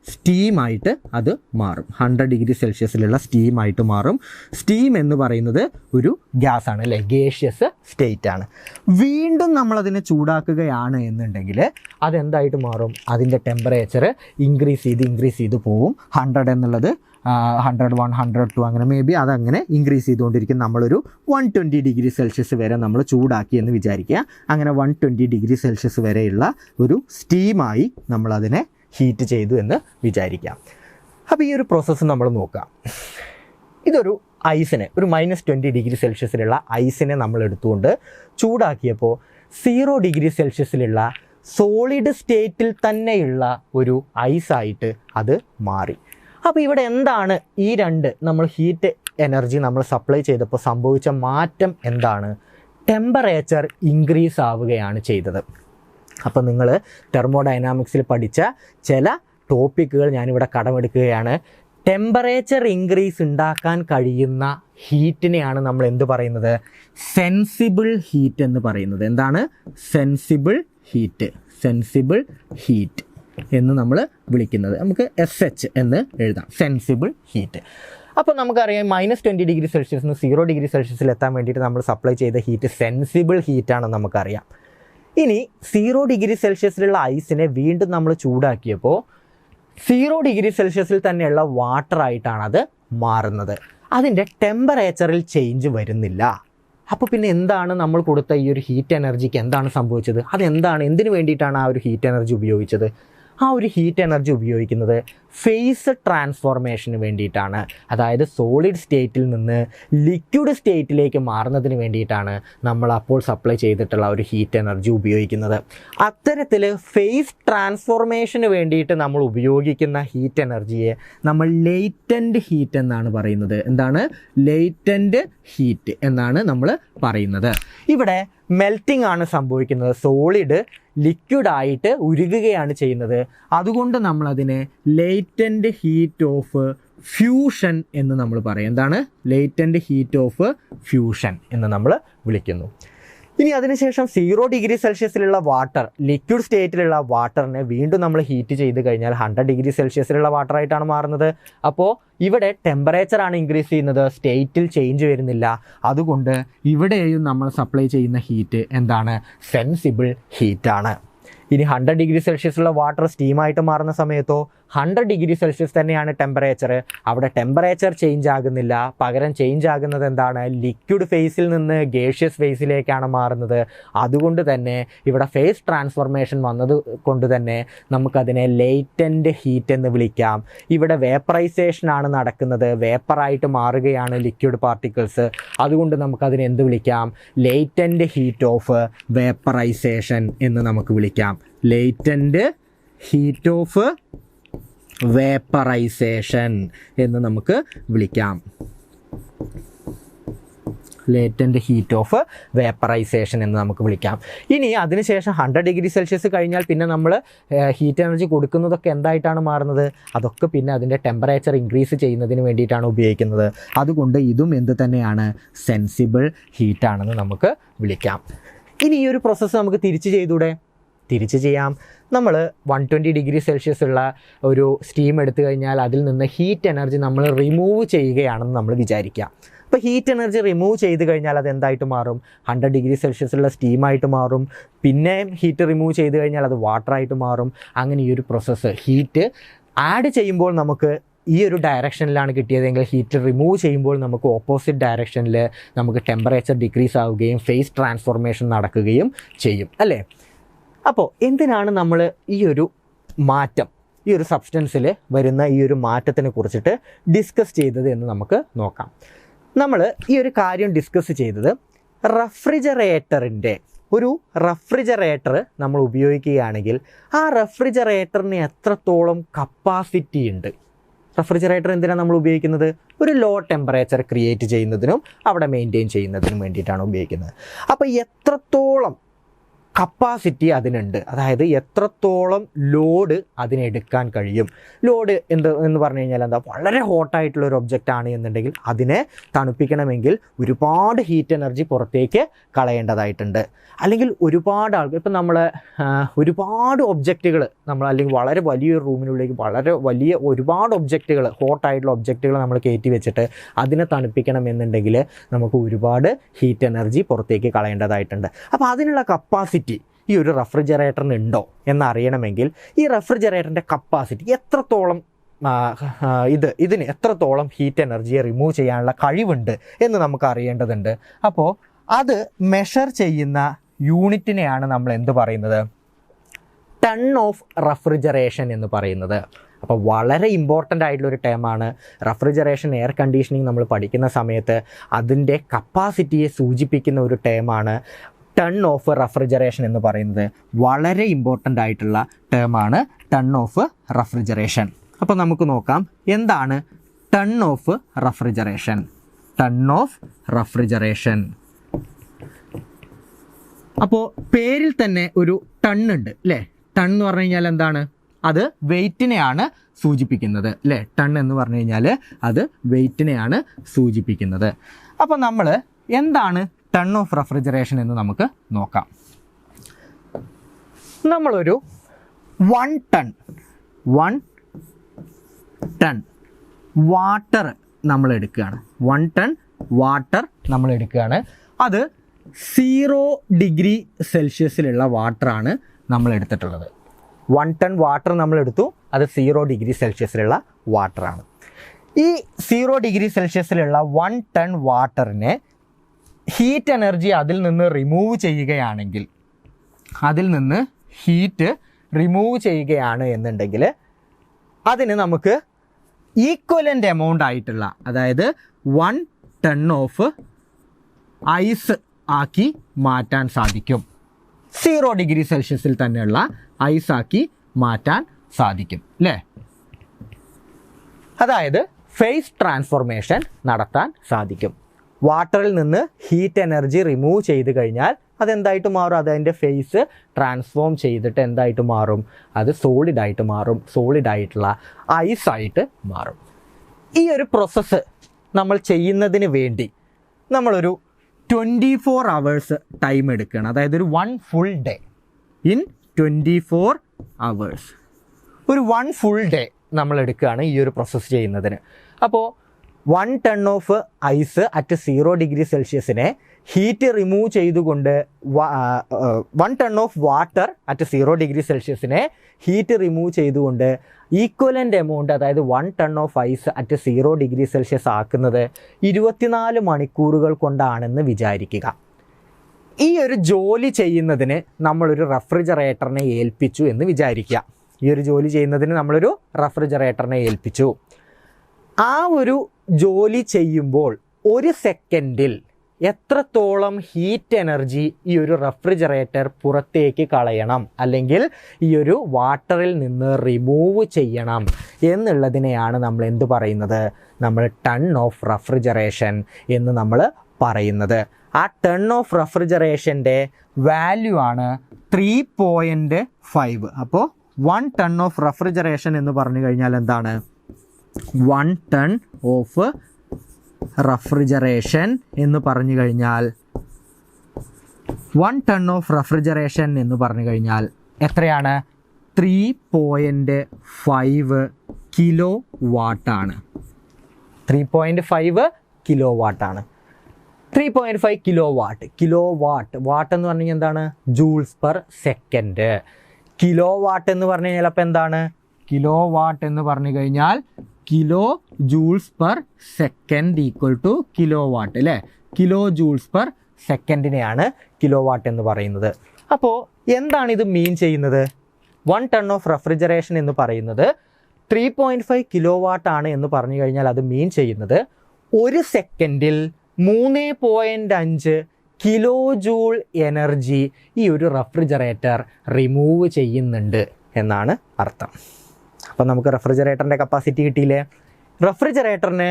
സ്റ്റീമായിട്ട് അത് മാറും. 100 ഡിഗ്രി സെൽഷ്യസിലുള്ള സ്റ്റീമായിട്ട് മാറും. സ്റ്റീം എന്ന് പറയുന്നത് ഒരു ഗ്യാസ് ആണ് അല്ലേ, ഗേഷ്യസ് സ്റ്റേറ്റ് ആണ്. വീണ്ടും നമ്മളതിനെ ചൂടാക്കുകയാണ് എന്നുണ്ടെങ്കിൽ അതെന്തായിട്ട് മാറും? അതിൻ്റെ ടെമ്പറേച്ചർ ഇൻക്രീസ് ചെയ്ത് പോവും. 100 എന്നുള്ളത് 101, 102 അങ്ങനെ മേ ബി അതങ്ങനെ ഇൻക്രീസ് ചെയ്തുകൊണ്ടിരിക്കും. നമ്മളൊരു 120 ഡിഗ്രി സെൽഷ്യസ് വരെ നമ്മൾ ചൂടാക്കി എന്ന് വിചാരിക്കുക. അങ്ങനെ 120 ഡിഗ്രി സെൽഷ്യസ് വരെയുള്ള ഒരു സ്റ്റീമായി നമ്മളതിനെ ഹീറ്റ് ചെയ്തു എന്ന് വിചാരിക്കാം. അപ്പോൾ ഈ ഒരു പ്രോസസ്സ് നമ്മൾ നോക്കാം. ഇതൊരു ഐസിനെ, ഒരു -20 ഡിഗ്രി സെൽഷ്യസിലുള്ള ഐസിനെ നമ്മൾ എടുത്തുകൊണ്ട് ചൂടാക്കിയപ്പോൾ 0 ഡിഗ്രി സെൽഷ്യസിലുള്ള സോളിഡ് സ്റ്റേറ്റിൽ തന്നെയുള്ള ഒരു ഐസായിട്ട് അത് മാറി. അപ്പോൾ ഇവിടെ എന്താണ് ഈ രണ്ട് നമ്മൾ ഹീറ്റ് എനർജി നമ്മൾ സപ്ലൈ ചെയ്തപ്പോൾ സംഭവിച്ച മാറ്റം എന്താണ്? ടെമ്പറേച്ചർ ഇൻക്രീസ് ആവുകയാണ് ചെയ്തത്. അപ്പോൾ നിങ്ങൾ തെർമോഡൈനാമിക്സിൽ പഠിച്ച ചില ടോപ്പിക്കുകൾ ഞാനിവിടെ കടമെടുക്കുകയാണ്. ടെമ്പറേച്ചർ ഇൻക്രീസ് ഉണ്ടാക്കാൻ കഴിയുന്ന ഹീറ്റിനെയാണ് നമ്മൾ എന്ത് പറയുന്നത്? സെൻസിബിൾ ഹീറ്റ് എന്ന് പറയുന്നത്. എന്താണ്? സെൻസിബിൾ ഹീറ്റ് എന്ന് നമ്മൾ വിളിക്കുന്നത്. നമുക്ക് SH എന്ന് എഴുതാം, സെൻസിബിൾ ഹീറ്റ്. അപ്പോൾ നമുക്കറിയാം -20 ഡിഗ്രി സെൽഷ്യസിൽ നിന്ന് 0 ഡിഗ്രി സെൽഷ്യസിൽ എത്താൻ വേണ്ടിയിട്ട് നമ്മൾ സപ്ലൈ ചെയ്ത ഹീറ്റ് സെൻസിബിൾ ഹീറ്റാണെന്ന് നമുക്കറിയാം. ഇനി 0 ഡിഗ്രി സെൽഷ്യസിലുള്ള ഐസിനെ വീണ്ടും നമ്മൾ ചൂടാക്കിയപ്പോൾ 0 ഡിഗ്രി സെൽഷ്യസിൽ തന്നെയുള്ള വാട്ടറായിട്ടാണ് അത് മാറുന്നത്. അതിൻ്റെ ടെമ്പറേച്ചറിൽ ചേഞ്ച് വരുന്നില്ല. അപ്പോൾ പിന്നെ എന്താണ് നമ്മൾ കൊടുത്ത ഈ ഒരു ഹീറ്റ് എനർജിക്ക് എന്താണ് സംഭവിച്ചത്? എന്തിനു വേണ്ടിയിട്ടാണ് ആ ഒരു ഹീറ്റ് എനർജി ഉപയോഗിച്ചത്? ആ ഒരു ഹീറ്റ് എനർജി ഉപയോഗിക്കുന്നത് ഫേസ് ട്രാൻസ്ഫോർമേഷന് വേണ്ടിയിട്ടാണ്. അതായത് സോളിഡ് സ്റ്റേറ്റിൽ നിന്ന് ലിക്വിഡ് സ്റ്റേറ്റിലേക്ക് മാറുന്നതിന് വേണ്ടിയിട്ടാണ് നമ്മൾ അപ്പോൾ സപ്ലൈ ചെയ്തിട്ടുള്ള ഒരു ഹീറ്റ് എനർജി ഉപയോഗിക്കുന്നത്. അത്തരത്തിൽ ഫേസ് ട്രാൻസ്ഫോർമേഷന് വേണ്ടിയിട്ട് നമ്മൾ ഉപയോഗിക്കുന്ന ഹീറ്റ് എനർജിയെ നമ്മൾ ലേറ്റൻറ്റ് ഹീറ്റ് എന്നാണ് പറയുന്നത്. എന്താണ്? ലേറ്റൻറ്റ് ഹീറ്റ് എന്നാണ് നമ്മൾ പറയുന്നത്. ഇവിടെ മെൽറ്റിംഗ് ആണ് സംഭവിക്കുന്നത്. സോളിഡ് ലിക്വിഡായിട്ട് ഉരുകുകയാണ് ചെയ്യുന്നത്. അതുകൊണ്ട് നമ്മളതിനെ ലേറ്റൻറ്റ് ഹീറ്റ് ഓഫ് ഫ്യൂഷൻ എന്ന് നമ്മൾ പറയും. എന്താണ്? ലേറ്റൻറ്റ് ഹീറ്റ് ഓഫ് ഫ്യൂഷൻ എന്ന് നമ്മൾ വിളിക്കുന്നു. ഇനി അതിനുശേഷം 0 ഡിഗ്രി സെൽഷ്യസിലുള്ള വാട്ടർ, ലിക്വിഡ് സ്റ്റേറ്റിലുള്ള വാട്ടറിനെ വീണ്ടും നമ്മൾ ഹീറ്റ് ചെയ്ത് കഴിഞ്ഞാൽ 100 ഡിഗ്രി സെൽഷ്യസിലുള്ള വാട്ടറായിട്ടാണ് മാറുന്നത്. അപ്പോൾ ഇവിടെ ടെമ്പറേച്ചറാണ് ഇൻക്രീസ് ചെയ്യുന്നത്, സ്റ്റേറ്റിൽ ചേഞ്ച് വരുന്നില്ല. അതുകൊണ്ട് ഇവിടെയും നമ്മൾ സപ്ലൈ ചെയ്യുന്ന ഹീറ്റ് എന്താണ്? സെൻസിബിൾ ഹീറ്റാണ്. ഇനി 100 ഡിഗ്രി സെൽഷ്യസിലുള്ള വാട്ടർ സ്റ്റീമായിട്ട് മാറുന്ന സമയത്തോ 100 ഡിഗ്രി സെൽഷ്യസ് തന്നെയാണ് ടെമ്പറേച്ചർ. അവിടെ ടെമ്പറേച്ചർ ചേഞ്ച് ആകുന്നില്ല. പകരം ചേഞ്ച് ആകുന്നത് എന്താണ്? ലിക്വിഡ് ഫേസിൽ നിന്ന് ഗേഷ്യസ് ഫേസിലേക്കാണ് മാറുന്നത്. അതുകൊണ്ട് തന്നെ ഇവിടെ ഫേസ് ട്രാൻസ്ഫോർമേഷൻ വന്നത് കൊണ്ട് തന്നെ നമുക്കതിനെ ലേറ്റൻറ്റ് ഹീറ്റ് എന്ന് വിളിക്കാം. ഇവിടെ വേപ്പറൈസേഷനാണ് നടക്കുന്നത്, വേപ്പറായിട്ട് മാറുകയാണ് ലിക്വിഡ് പാർട്ടിക്കിൾസ്. അതുകൊണ്ട് നമുക്കതിനെ എന്ത് വിളിക്കാം? ലേറ്റൻറ്റ് ഹീറ്റ് ഓഫ് വേപ്പറൈസേഷൻ എന്ന് നമുക്ക് വിളിക്കാം. ലേറ്റൻറ്റ് ഹീറ്റ് ഓഫ് വേപ്പറൈസേഷൻ എന്ന് നമുക്ക് വിളിക്കാം. ലേറ്റൻറ്റ് ഹീറ്റ് ഓഫ് വേപ്പറൈസേഷൻ എന്ന് നമുക്ക് വിളിക്കാം. ഇനി അതിനുശേഷം 100 ഡിഗ്രി സെൽഷ്യസ് കഴിഞ്ഞാൽ പിന്നെ നമ്മൾ ഹീറ്റ് എനർജി കൊടുക്കുന്നതൊക്കെ എന്തായിട്ടാണ് മാറുന്നത്? അതൊക്കെ പിന്നെ അതിൻ്റെ ടെമ്പറേച്ചർ ഇൻക്രീസ് ചെയ്യുന്നതിന് വേണ്ടിയിട്ടാണ് ഉപയോഗിക്കുന്നത്. അതുകൊണ്ട് ഇതും എന്ത് തന്നെയാണ്? സെൻസിബിൾ ഹീറ്റാണെന്ന് നമുക്ക് വിളിക്കാം. ഇനി ഈ ഒരു പ്രോസസ്സ് നമുക്ക് തിരിച്ച് ചെയ്തൂടെ? തിരിച്ച് ചെയ്യാം. നമ്മൾ 120 ഡിഗ്രി സെൽഷ്യസ് ഉള്ള ഒരു സ്റ്റീം എടുത്തു കഴിഞ്ഞാൽ അതിൽ നിന്ന് ഹീറ്റ് എനർജി നമ്മൾ റിമൂവ് ചെയ്യുകയാണെന്ന് നമ്മൾ വിചാരിക്കുക. അപ്പോൾ ഹീറ്റ് എനർജി റിമൂവ് ചെയ്ത് കഴിഞ്ഞാൽ അത് എന്തായിട്ട് മാറും? 100 ഡിഗ്രി സെൽഷ്യസുള്ള സ്റ്റീമായിട്ട് മാറും. പിന്നെ ഹീറ്റ് റിമൂവ് ചെയ്ത് കഴിഞ്ഞാൽ അത് വാട്ടറായിട്ട് മാറും. അങ്ങനെ ഈ ഒരു പ്രോസസ്സ് ഹീറ്റ് ആഡ് ചെയ്യുമ്പോൾ നമുക്ക് ഈ ഒരു ഡയറക്ഷനിലാണ് കിട്ടിയതെങ്കിൽ ഹീറ്റ് റിമൂവ് ചെയ്യുമ്പോൾ നമുക്ക് ഓപ്പോസിറ്റ് ഡയറക്ഷനിൽ നമുക്ക് ടെമ്പറേച്ചർ ഡിക്രീസ് ആവുകയും ഫേസ് ട്രാൻസ്ഫോർമേഷൻ നടക്കുകയും ചെയ്യും അല്ലേ. അപ്പോൾ എന്തിനാണ് നമ്മൾ ഈ ഒരു മാറ്റം, ഈ ഒരു സബ്സ്റ്റൻസിൽ വരുന്ന ഈ ഒരു മാറ്റത്തിനെ കുറിച്ചിട്ട് ഡിസ്കസ് ചെയ്തത് എന്ന് നമുക്ക് നോക്കാം. നമ്മൾ ഈ ഒരു കാര്യം ഡിസ്കസ് ചെയ്തത് ഒരു റെഫ്രിജറേറ്റർ നമ്മൾ ഉപയോഗിക്കുകയാണെങ്കിൽ ആ റെഫ്രിജറേറ്ററിന് എത്രത്തോളം കപ്പാസിറ്റി ഉണ്ട്. റെഫ്രിജറേറ്റർ എന്തിനാണ് നമ്മൾ ഉപയോഗിക്കുന്നത്? ഒരു ലോ ടെമ്പറേച്ചർ ക്രിയേറ്റ് ചെയ്യുന്നതിനും അവിടെ മെയിൻറ്റെയിൻ ചെയ്യുന്നതിനും വേണ്ടിയിട്ടാണ് ഉപയോഗിക്കുന്നത്. അപ്പോൾ എത്രത്തോളം കപ്പാസിറ്റി അതിനുണ്ട്, അതായത് എത്രത്തോളം ലോഡ് അതിനെടുക്കാൻ കഴിയും. ലോഡ് എന്ന് പറഞ്ഞു കഴിഞ്ഞാൽ എന്താ, വളരെ ഹോട്ടായിട്ടുള്ള ഒരു ഒബ്ജക്റ്റ് ആണ് എന്നുണ്ടെങ്കിൽ അതിനെ തണുപ്പിക്കണമെങ്കിൽ ഒരുപാട് ഹീറ്റ് എനർജി പുറത്തേക്ക് കളയേണ്ടതായിട്ടുണ്ട്. അല്ലെങ്കിൽ ഒരുപാട് ആൾക്കാർ, ഇപ്പം നമ്മൾ ഒരുപാട് ഒബ്ജക്റ്റുകൾ അല്ലെങ്കിൽ വളരെ വലിയൊരു റൂമിനുള്ളിലേക്ക് ഒരുപാട് ഒബ്ജക്റ്റുകൾ, ഹോട്ടായിട്ടുള്ള ഒബ്ജക്റ്റുകൾ നമ്മൾ കയറ്റി വെച്ചിട്ട് അതിനെ തണുപ്പിക്കണം എന്നുണ്ടെങ്കിൽ നമുക്ക് ഒരുപാട് ഹീറ്റ് എനർജി പുറത്തേക്ക് കളയേണ്ടതായിട്ടുണ്ട്. അപ്പോൾ അതിനുള്ള കപ്പാസിറ്റി ഈ ഒരു റെഫ്രിജറേറ്ററിന് ഉണ്ടോ എന്നറിയണമെങ്കിൽ ഈ റെഫ്രിജറേറ്ററിൻ്റെ കപ്പാസിറ്റി എത്രത്തോളം, ഇതിന് എത്രത്തോളം ഹീറ്റ് എനർജിയെ റിമൂവ് ചെയ്യാനുള്ള കഴിവുണ്ട് എന്ന് നമുക്ക് അറിയേണ്ടതുണ്ട്. അപ്പോൾ അത് മെഷർ ചെയ്യുന്ന യൂണിറ്റിനെയാണ് നമ്മൾ എന്ത് പറയുന്നത്? ടൺ ഓഫ് റെഫ്രിജറേഷൻ എന്ന് പറയുന്നത്. അപ്പോൾ വളരെ ഇമ്പോർട്ടൻ്റ് ആയിട്ടുള്ളൊരു ടേമാണ്. റെഫ്രിജറേഷൻ എയർ കണ്ടീഷനിങ് നമ്മൾ പഠിക്കുന്ന സമയത്ത് അതിൻ്റെ കപ്പാസിറ്റിയെ സൂചിപ്പിക്കുന്ന ഒരു ടേമാണ് ടൺ ഓഫ് റെഫ്രിജറേഷൻ എന്ന് പറയുന്നത്. വളരെ ഇമ്പോർട്ടൻ്റ് ആയിട്ടുള്ള ടേമാണ് ടൺ ഓഫ് റെഫ്രിജറേഷൻ. അപ്പോൾ നമുക്ക് നോക്കാം എന്താണ് ton of refrigeration. Ton of refrigeration, അപ്പോൾ പേരിൽ തന്നെ ഒരു ടൺ ഉണ്ട് അല്ലേ. ടൺ എന്ന് പറഞ്ഞു കഴിഞ്ഞാൽ എന്താണ്? അത് വെയ്റ്റിനെയാണ് സൂചിപ്പിക്കുന്നത് അല്ലേ. ടൺ എന്ന് പറഞ്ഞു കഴിഞ്ഞാൽ അത് വെയ്റ്റിനെയാണ് സൂചിപ്പിക്കുന്നത്. അപ്പോൾ നമ്മൾ എന്താണ് ടൺ ഓഫ് റെഫ്രിജറേഷൻ എന്ന് നമുക്ക് നോക്കാം. നമ്മളൊരു 1 ടൺ വാട്ടർ നമ്മൾ എടുക്കുകയാണ്. 1 ടൺ വാട്ടർ നമ്മൾ എടുക്കുകയാണ്. അത് 0 ഡിഗ്രി സെൽഷ്യസിലുള്ള വാട്ടറാണ് നമ്മൾ എടുത്തിട്ടുള്ളത്. 1 ടൺ വാട്ടർ നമ്മൾ എടുത്തു, അത് 0 ഡിഗ്രി സെൽഷ്യസിലുള്ള വാട്ടറാണ്. ഈ 0 ഡിഗ്രി സെൽഷ്യസിലുള്ള 1 ടൺ വാട്ടറിനെ ഹീറ്റ് എനർജി അതിൽ നിന്ന് റിമൂവ് ചെയ്യുകയാണെങ്കിൽ, എന്നുണ്ടെങ്കിൽ അതിന് നമുക്ക് ഈക്വലൻ്റ് എമൗണ്ട് ആയിട്ടുള്ള, അതായത് 1 ടൺ ഓഫ് ഐസ് ആക്കി മാറ്റാൻ സാധിക്കും. 0 ഡിഗ്രി സെൽഷ്യസിൽ തന്നെയുള്ള ഐസാക്കി മാറ്റാൻ സാധിക്കും അല്ലേ. അതായത് ഫേസ് ട്രാൻസ്ഫോർമേഷൻ നടത്താൻ സാധിക്കും. വാട്ടറിൽ നിന്ന് ഹീറ്റ് എനർജി റിമൂവ് ചെയ്ത് കഴിഞ്ഞാൽ അതെന്തായിട്ട് മാറും? അതിൻ്റെ ഫേസ് ട്രാൻസ്ഫോം ചെയ്തിട്ട് എന്തായിട്ട് മാറും? അത് സോളിഡായിട്ട് മാറും. സോളിഡായിട്ടുള്ള ഐസായിട്ട് മാറും. ഈ ഒരു പ്രോസസ്സ് നമ്മൾ ചെയ്യുന്നതിന് വേണ്ടി നമ്മളൊരു 24 hours ടൈം എടുക്കുകയാണ്. അതായത് ഒരു 1 full day ഇൻ 24 hours. ഒരു 1 full day നമ്മൾ എടുക്കുകയാണ് ഈ ഒരു പ്രോസസ്സ് ചെയ്യുന്നതിന്. അപ്പോൾ 1 ton of ice at 0 degree സെൽഷ്യസിനെ ഹീറ്റ് റിമൂവ് ചെയ്തുകൊണ്ട് 1 ton of water at 0 degree സെൽഷ്യസിനെ ഹീറ്റ് റിമൂവ് ചെയ്തുകൊണ്ട് ഈക്വലൻ്റ് എമൗണ്ട്, അതായത് 1 ton of ice at 0 degree celsius ആക്കുന്നത് 24 മണിക്കൂറുകൾ കൊണ്ടാണെന്ന് വിചാരിക്കുക. ഈ ഒരു ജോലി ചെയ്യുന്നതിന് നമ്മളൊരു റെഫ്രിജറേറ്ററിനെ ഏൽപ്പിച്ചു എന്ന് വിചാരിക്കുക. ഈ ഒരു ജോലി ചെയ്യുന്നതിന് നമ്മളൊരു റെഫ്രിജറേറ്ററിനെ ഏൽപ്പിച്ചു. ആ ഒരു ജോലി ചെയ്യുമ്പോൾ 1 സെക്കൻഡിൽ എത്രത്തോളം ഹീറ്റ് എനർജി ഈ ഒരു റെഫ്രിജറേറ്റർ പുറത്തേക്ക് കളയണം, അല്ലെങ്കിൽ ഈ ഒരു വാട്ടറിൽ നിന്ന് റിമൂവ് ചെയ്യണം എന്നുള്ളതിനെയാണ് നമ്മൾ എന്ത് പറയുന്നത്? നമ്മൾ ടൺ ഓഫ് റെഫ്രിജറേഷൻ എന്ന് നമ്മൾ പറയുന്നത്. ആ ടൺ ഓഫ് റെഫ്രിജറേഷൻ്റെ വാല്യൂ ആണ് 3.5. അപ്പോൾ 1 ടൺ ഓഫ് റെഫ്രിജറേഷൻ എന്ന് പറഞ്ഞു കഴിഞ്ഞാൽ എന്താണ്? 1 ടൺ ഓഫ് റെഫ്രിജറേഷൻ എന്ന് പറഞ്ഞു കഴിഞ്ഞാൽ 1 ടൺ ഓഫ് റെഫ്രിജറേഷൻ എന്ന് പറഞ്ഞു കഴിഞ്ഞാൽ എത്രയാണ്? 3.5 കിലോ വാട്ടാണ്. 3.5 കിലോ വാട്ടാണ്. 3.5 കിലോ വാട്ട്. വാട്ട് എന്ന് പറഞ്ഞു കഴിഞ്ഞാൽ എന്താണ്? Joules per second. Kilo watt എന്ന് പറഞ്ഞു കഴിഞ്ഞാൽ അപ്പോൾ എന്താണ്? കിലോ വാട്ട് എന്ന് പറഞ്ഞു കഴിഞ്ഞാൽ kilo joules per second equal to kilo watt അല്ലേ. കിലോ ജൂൾസ് പെർ സെക്കൻഡിനെയാണ് കിലോ വാട്ട് എന്ന് പറയുന്നത്. അപ്പോൾ എന്താണ് ഇത് മീൻ ചെയ്യുന്നത്? 1 ടൺ ഓഫ് റെഫ്രിജറേഷൻ എന്ന് പറയുന്നത് 3.5 കിലോ വാട്ട് ആണ് എന്ന് പറഞ്ഞു കഴിഞ്ഞാൽ അത് മീൻ ചെയ്യുന്നത് ഒരു സെക്കൻഡിൽ 3.5 കിലോ ജൂൾ എനർജി ഈ ഒരു റെഫ്രിജറേറ്റർ റിമൂവ് ചെയ്യുന്നുണ്ട് എന്നാണ് അർത്ഥം. അപ്പം നമുക്ക് റെഫ്രിജറേറ്ററിൻ്റെ കപ്പാസിറ്റി കിട്ടിയില്ലേ? റെഫ്രിജറേറ്ററിന്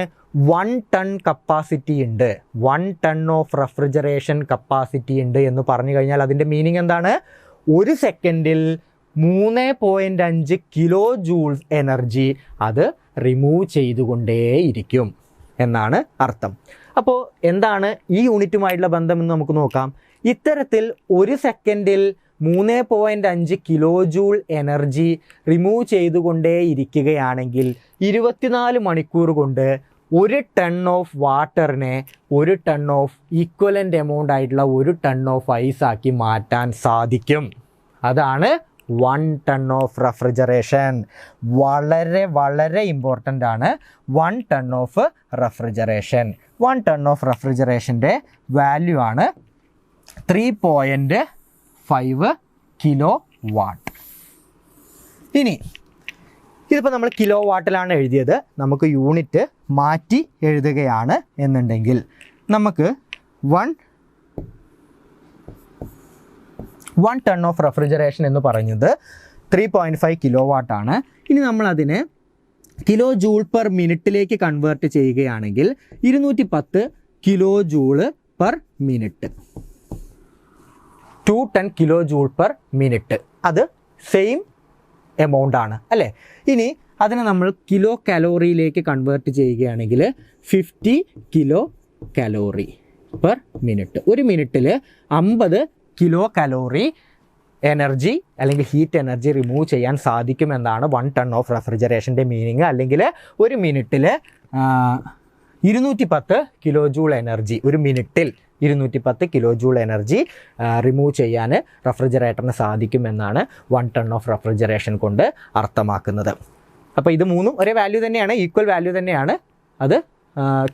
1 ടൺ കപ്പാസിറ്റി ഉണ്ട്, 1 ടൺ ഓഫ് റെഫ്രിജറേഷൻ കപ്പാസിറ്റി ഉണ്ട് എന്ന് പറഞ്ഞു കഴിഞ്ഞാൽ അതിൻ്റെ മീനിങ് എന്താണ്? ഒരു സെക്കൻഡിൽ 3.5 കിലോ ജൂൾസ് എനർജി അത് റിമൂവ് ചെയ്തുകൊണ്ടേയിരിക്കും എന്നാണ് അർത്ഥം. അപ്പോൾ എന്താണ് ഈ യൂണിറ്റുമായിട്ടുള്ള ബന്ധം എന്ന് നമുക്ക് നോക്കാം. ഇത്തരത്തിൽ ഒരു സെക്കൻഡിൽ 3.5 കിലോ ജൂൾ എനർജി റിമൂവ് ചെയ്തുകൊണ്ടേയിരിക്കുകയാണെങ്കിൽ 24 മണിക്കൂർ കൊണ്ട് 1 ടൺ ഓഫ് വാട്ടറിനെ 1 ടൺ ഓഫ് ഈക്വലൻ്റ് എമൗണ്ട് ആയിട്ടുള്ള 1 ടൺ ഓഫ് ഐസാക്കി മാറ്റാൻ സാധിക്കും. അതാണ് 1 ടൺ ഓഫ് റെഫ്രിജറേഷൻ. വളരെ വളരെ ഇമ്പോർട്ടൻ്റ് ആണ് 1 ton of refrigeration. 1 ton of റെഫ്രിജറേഷൻ്റെ വാല്യൂ ആണ് 3.5 കിലോ വാട്ട്. ഇനി ഇതിപ്പോൾ നമ്മൾ കിലോ വാട്ടിലാണ് എഴുതിയത്, നമുക്ക് യൂണിറ്റ് മാറ്റി എഴുതുകയാണ് എന്നുണ്ടെങ്കിൽ നമുക്ക് 1 ടൺ ഓഫ് റെഫ്രിജറേഷൻ എന്ന് പറയുന്നത് 3.5 കിലോ വാട്ടാണ്. ഇനി നമ്മളതിനെ കിലോ ജൂൾ പെർ മിനിറ്റിലേക്ക് കൺവേർട്ട് ചെയ്യുകയാണെങ്കിൽ 210 kilo joule per minute, 210 kilo joule per minute. അത് സെയിം എമൗണ്ട് ആണ് അല്ലേ. ഇനി അതിനെ നമ്മൾ കിലോ കലോറിയിലേക്ക് കൺവേർട്ട് ചെയ്യുകയാണെങ്കിൽ 50 കിലോ കലോറി പെർ മിനിറ്റ്. ഒരു മിനിറ്റിൽ 50 കിലോ കലോറി എനർജി അല്ലെങ്കിൽ ഹീറ്റ് എനർജി റിമൂവ് ചെയ്യാൻ സാധിക്കുമെന്നാണ് 1 ടൺ ഓഫ് റെഫ്രിജറേഷൻ്റെ മീനിങ്. അല്ലെങ്കിൽ ഒരു മിനിറ്റിൽ 210 കിലോ ജൂൾ എനർജി, ഒരു മിനിറ്റിൽ 210 കിലോ ജൂൾ എനർജി റിമൂവ് ചെയ്യാൻ റെഫ്രിജറേറ്ററിന് സാധിക്കുമെന്നാണ് 1 ടൺ ഓഫ് റെഫ്രിജറേഷൻ കൊണ്ട് അർത്ഥമാക്കുന്നത്. അപ്പോൾ ഇത് മൂന്നും ഒരേ വാല്യൂ തന്നെയാണ്, ഈക്വൽ വാല്യൂ തന്നെയാണ്. അത്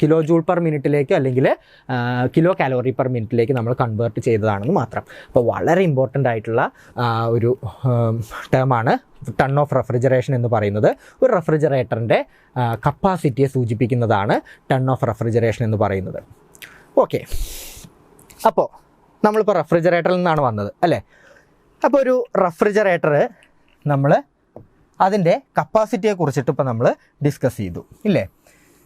കിലോ ജൂൾ പെർ മിനിറ്റിലേക്ക് അല്ലെങ്കിൽ കിലോ കാലോറി പെർ മിനിറ്റിലേക്ക് നമ്മൾ കൺവേർട്ട് ചെയ്തതാണെന്ന് മാത്രം. അപ്പോൾ വളരെ ഇമ്പോർട്ടൻ്റ് ആയിട്ടുള്ള ഒരു ടേമാണ് ടൺ ഓഫ് റെഫ്രിജറേഷൻ എന്ന് പറയുന്നത്. ഒരു റെഫ്രിജറേറ്ററിൻ്റെ കപ്പാസിറ്റിയെ സൂചിപ്പിക്കുന്നതാണ് ടൺ ഓഫ് റെഫ്രിജറേഷൻ എന്ന് പറയുന്നത്. ഓക്കെ, അപ്പോൾ നമ്മളിപ്പോൾ റെഫ്രിജറേറ്ററിൽ നിന്നാണ് വന്നത് അല്ലേ. അപ്പോൾ ഒരു റെഫ്രിജറേറ്റർ നമ്മൾ അതിൻ്റെ കപ്പാസിറ്റിയെ കുറിച്ചിട്ട് ഇപ്പോൾ നമ്മൾ ഡിസ്കസ് ചെയ്തു ഇല്ലേ.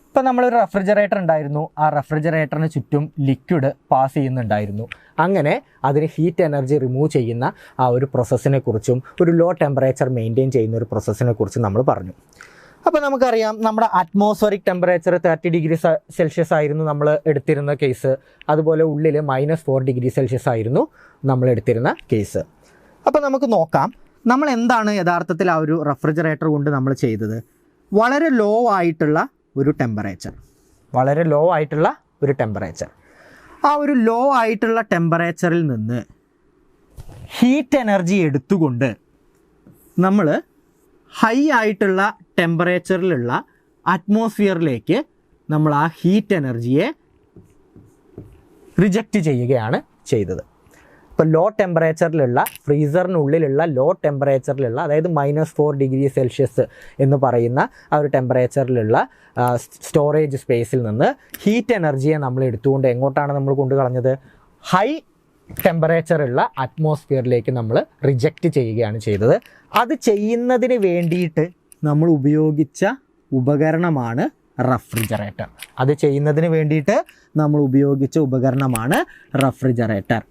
ഇപ്പോൾ നമ്മളൊരു റെഫ്രിജറേറ്റർ ഉണ്ടായിരുന്നു, ആ റെഫ്രിജറേറ്ററിന് ചുറ്റും ലിക്വിഡ് പാസ് ചെയ്യുന്നുണ്ടായിരുന്നു. അങ്ങനെ അതിന് ഹീറ്റ് എനർജി റിമൂവ് ചെയ്യുന്ന ആ ഒരു പ്രോസസ്സിനെ കുറിച്ചും ഒരു ലോ ടെമ്പറേച്ചർ മെയിൻറ്റെയിൻ ചെയ്യുന്ന ഒരു പ്രോസസ്സിനെ കുറിച്ചും നമ്മൾ പറഞ്ഞു. അപ്പോൾ നമുക്കറിയാം നമ്മുടെ അറ്റ്മോസ്ഫറിക് ടെമ്പറേച്ചർ 30 ഡിഗ്രി സെൽഷ്യസ് ആയിരുന്നു നമ്മൾ എടുത്തിരുന്ന കേസ്. അതുപോലെ ഉള്ളിൽ -4 ഡിഗ്രി സെൽഷ്യസ് ആയിരുന്നു നമ്മൾ എടുത്തിരുന്ന കേസ്. അപ്പോൾ നമുക്ക് നോക്കാം നമ്മൾ എന്താണ് യഥാർത്ഥത്തിൽ ആ ഒരു റെഫ്രിജറേറ്റർ കൊണ്ട് നമ്മൾ ചെയ്തത്. വളരെ ലോ ആയിട്ടുള്ള ഒരു ടെമ്പറേച്ചർ, വളരെ ലോ ആയിട്ടുള്ള ഒരു ടെമ്പറേച്ചർ. ആ ഒരു ലോ ആയിട്ടുള്ള ടെമ്പറേച്ചറിൽ നിന്ന് ഹീറ്റ് എനർജി എടുത്തുകൊണ്ട് നമ്മൾ ഹൈ ആയിട്ടുള്ള ടെമ്പറേച്ചറിലുള്ള അറ്റ്മോസ്ഫിയറിലേക്ക് നമ്മൾ ആ ഹീറ്റ് എനർജിയെ റിജക്റ്റ് ചെയ്യുകയാണ് ചെയ്തത്. ഇപ്പോൾ ലോ ടെമ്പറേച്ചറിലുള്ള ഫ്രീസറിനുള്ളിലുള്ള ലോ ടെമ്പറേച്ചറിലുള്ള അതായത് -4 ഡിഗ്രി സെൽഷ്യസ് എന്ന് പറയുന്ന ആ ഒരു ടെമ്പറേച്ചറിലുള്ള സ്റ്റോറേജ് സ്പേസിൽ നിന്ന് ഹീറ്റ് എനർജിയെ നമ്മൾ എടുത്തുകൊണ്ട് എങ്ങോട്ടാണ് നമ്മൾ കൊണ്ടു കളഞ്ഞത്? ഹൈ ടെമ്പറേച്ചറുള്ള അറ്റ്മോസ്ഫിയറിലേക്ക് നമ്മൾ റിജക്റ്റ് ചെയ്യുകയാണ് ചെയ്തത്. അത് ചെയ്യുന്നതിന് വേണ്ടിയിട്ട് നമ്മൾ ഉപയോഗിച്ച ഉപകരണമാണ് റെഫ്രിജറേറ്റർ. അത് ചെയ്യുന്നതിന് വേണ്ടിയിട്ട് നമ്മൾ ഉപയോഗിച്ച ഉപകരണമാണ് റെഫ്രിജറേറ്റർ.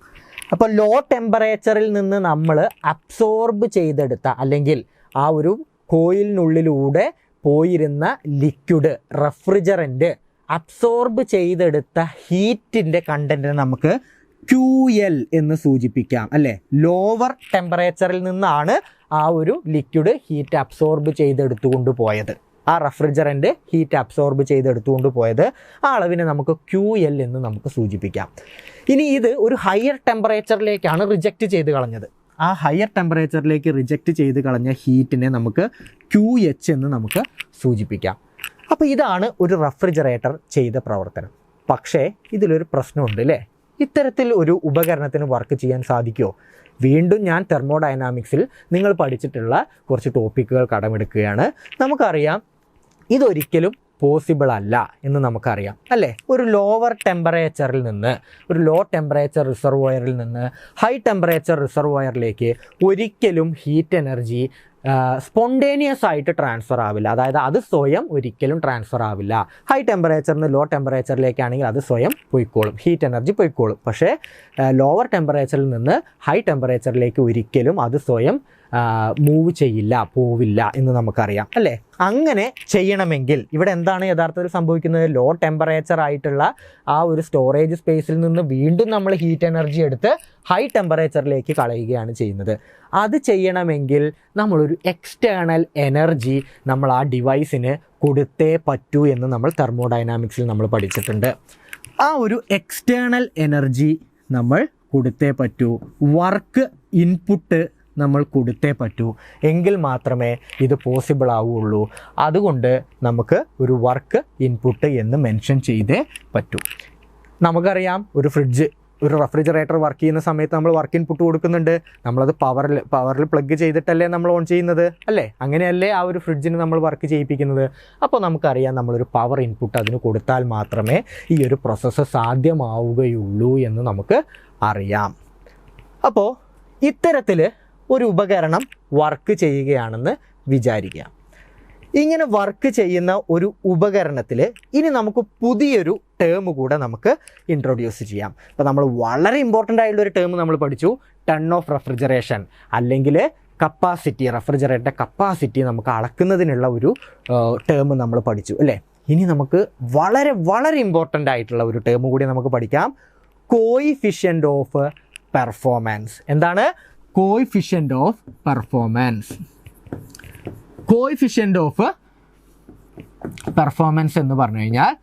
അപ്പോൾ ലോ ടെമ്പറേച്ചറിൽ നിന്ന് നമ്മൾ അബ്സോർബ് ചെയ്തെടുത്ത അല്ലെങ്കിൽ ആ ഒരു കോയിലിനുള്ളിലൂടെ പോയിരുന്ന ലിക്വിഡ് റെഫ്രിജറൻറ്റ് അബ്സോർബ് ചെയ്തെടുത്ത ഹീറ്റിൻ്റെ കണ്ടൻറ്റിനെ നമുക്ക് QL എന്ന് സൂചിപ്പിക്കാം അല്ലേ. ലോവർ ടെമ്പറേച്ചറിൽ നിന്നാണ് ആ ഒരു ലിക്വിഡ് ഹീറ്റ് അബ്സോർബ് ചെയ്തെടുത്തുകൊണ്ട് പോയത്, ആ റെഫ്രിജറൻറ്റ് ഹീറ്റ് അബ്സോർബ് ചെയ്തെടുത്തുകൊണ്ട് പോയത്. ആ അളവിനെ നമുക്ക് QL എന്ന് നമുക്ക് സൂചിപ്പിക്കാം. ഇനി ഇത് ഒരു ഹയർ ടെമ്പറേച്ചറിലേക്കാണ് റിജക്റ്റ് ചെയ്ത് കളഞ്ഞത്. ആ ഹയർ ടെമ്പറേച്ചറിലേക്ക് റിജക്റ്റ് ചെയ്ത് കളഞ്ഞ ഹീറ്റിനെ നമുക്ക് QH എന്ന് നമുക്ക് സൂചിപ്പിക്കാം. അപ്പോൾ ഇതാണ് ഒരു റെഫ്രിജറേറ്റർ ചെയ്ത പ്രവർത്തനം. പക്ഷേ ഇതിലൊരു പ്രശ്നമുണ്ട് അല്ലേ? ഇത്തരത്തിൽ ഒരു ഉപകരണത്തിന് വർക്ക് ചെയ്യാൻ സാധിക്കുമോ? വീണ്ടും ഞാൻ തെർമോഡൈനാമിക്സിൽ നിങ്ങൾ പഠിച്ചിട്ടുള്ള കുറച്ച് ടോപ്പിക്കുകൾ കടമെടുക്കുകയാണ്. നമുക്കറിയാം ഇതൊരിക്കലും പോസിബിൾ അല്ല എന്ന് നമുക്കറിയാം അല്ലേ? ഒരു ലോവർ ടെമ്പറേച്ചറിൽ നിന്ന്, ഒരു ലോ ടെമ്പറേച്ചർ റിസർവോയറിൽ നിന്ന് ഹൈ ടെമ്പറേച്ചർ റിസർവോയറിലേക്ക് ഒരിക്കലും ഹീറ്റ് എനർജി സ്പോണ്ടേനിയസ് ആയിട്ട് ട്രാൻസ്ഫർ ആവില്ല. അതായത് അത് സ്വയം ഒരിക്കലും ട്രാൻസ്ഫർ ആവില്ല. ഹൈ ടെമ്പറേച്ചറിൽ നിന്ന് ലോ ടെമ്പറേച്ചറിലേക്കാണെങ്കിൽ അത് സ്വയം പോയിക്കോളും, ഹീറ്റ് എനർജി പോയിക്കോളും. പക്ഷേ ലോവർ ടെമ്പറേച്ചറിൽ നിന്ന് ഹൈ ടെമ്പറേച്ചറിലേക്ക് ഒരിക്കലും അത് സ്വയം മൂവ് ചെയ്യില്ല, പോവില്ല എന്ന് നമുക്കറിയാം അല്ലേ? അങ്ങനെ ചെയ്യണമെങ്കിൽ ഇവിടെ എന്താണ് യഥാർത്ഥത്തിൽ സംഭവിക്കുന്നത്? ലോ ടെമ്പറേച്ചർ ആയിട്ടുള്ള ആ ഒരു സ്റ്റോറേജ് സ്പേസിൽ നിന്ന് വീണ്ടും നമ്മൾ ഹീറ്റ് എനർജി എടുത്ത് ഹൈ ടെമ്പറേച്ചറിലേക്ക് കളയുകയാണ് ചെയ്യുന്നത്. അത് ചെയ്യണമെങ്കിൽ നമ്മളൊരു എക്സ്റ്റേണൽ എനർജി നമ്മൾ ആ ഡിവൈസിന് കൊടുത്തേ പറ്റൂ എന്ന് നമ്മൾ തെർമോഡൈനാമിക്സിൽ നമ്മൾ പഠിച്ചിട്ടുണ്ട്. ആ ഒരു എക്സ്റ്റേണൽ എനർജി നമ്മൾ കൊടുത്തേ പറ്റൂ, വർക്ക് ഇൻപുട്ട് നമ്മൾ കൊടുത്തേ പറ്റൂ, എങ്കിൽ മാത്രമേ ഇത് പോസിബിൾ ആവുകയുള്ളൂ. അതുകൊണ്ട് നമുക്ക് ഒരു വർക്ക് ഇൻപുട്ട് എന്ന് മെൻഷൻ ചെയ്തേ പറ്റൂ. നമുക്കറിയാം ഒരു റെഫ്രിജറേറ്റർ വർക്ക് ചെയ്യുന്ന സമയത്ത് നമ്മൾ വർക്ക് ഇൻപുട്ട് കൊടുക്കുന്നുണ്ട്. നമ്മളത് പവറിൽ പ്ലഗ് ചെയ്തിട്ടല്ലേ നമ്മൾ ഓൺ ചെയ്യുന്നത് അല്ലേ? അങ്ങനെയല്ലേ ആ ഒരു ഫ്രിഡ്ജിന് നമ്മൾ വർക്ക് ചെയ്യിപ്പിക്കുന്നത്. അപ്പോൾ നമുക്കറിയാം നമ്മളൊരു പവർ ഇൻപുട്ട് അതിന് കൊടുത്താൽ മാത്രമേ ഈ ഒരു പ്രോസസ്സ് സാധ്യമാവുകയുള്ളൂ എന്ന് നമുക്ക് അറിയാം. അപ്പോൾ ഇത്തരത്തിൽ ഒരു ഉപകരണം വർക്ക് ചെയ്യുകയാണെന്ന് വിചാരിക്കുക. ഇങ്ങനെ വർക്ക് ചെയ്യുന്ന ഒരു ഉപകരണത്തിൽ ഇനി നമുക്ക് പുതിയൊരു ടേം കൂടെ നമുക്ക് ഇൻട്രൊഡ്യൂസ് ചെയ്യാം. അപ്പോൾ നമ്മൾ വളരെ ഇമ്പോർട്ടൻ്റ് ആയിട്ടുള്ളൊരു ടേം നമ്മൾ പഠിച്ചു, ടൺ ഓഫ് റെഫ്രിജറേഷൻ, അല്ലെങ്കിൽ കപ്പാസിറ്റി, റെഫ്രിജറേറ്ററിൻ്റെ കപ്പാസിറ്റി നമുക്ക് അളക്കുന്നതിനുള്ള ഒരു ടേം നമ്മൾ പഠിച്ചു അല്ലേ? ഇനി നമുക്ക് വളരെ വളരെ ഇമ്പോർട്ടൻ്റ് ആയിട്ടുള്ള ഒരു ടേം കൂടി നമുക്ക് പഠിക്കാം, കോയിഫിഷ്യൻ്റ് ഓഫ് പെർഫോമൻസ്. എന്താണ് coefficient of performance? Coefficient of performance എന്ന് പറഞ്ഞു കഴിഞ്ഞാൽ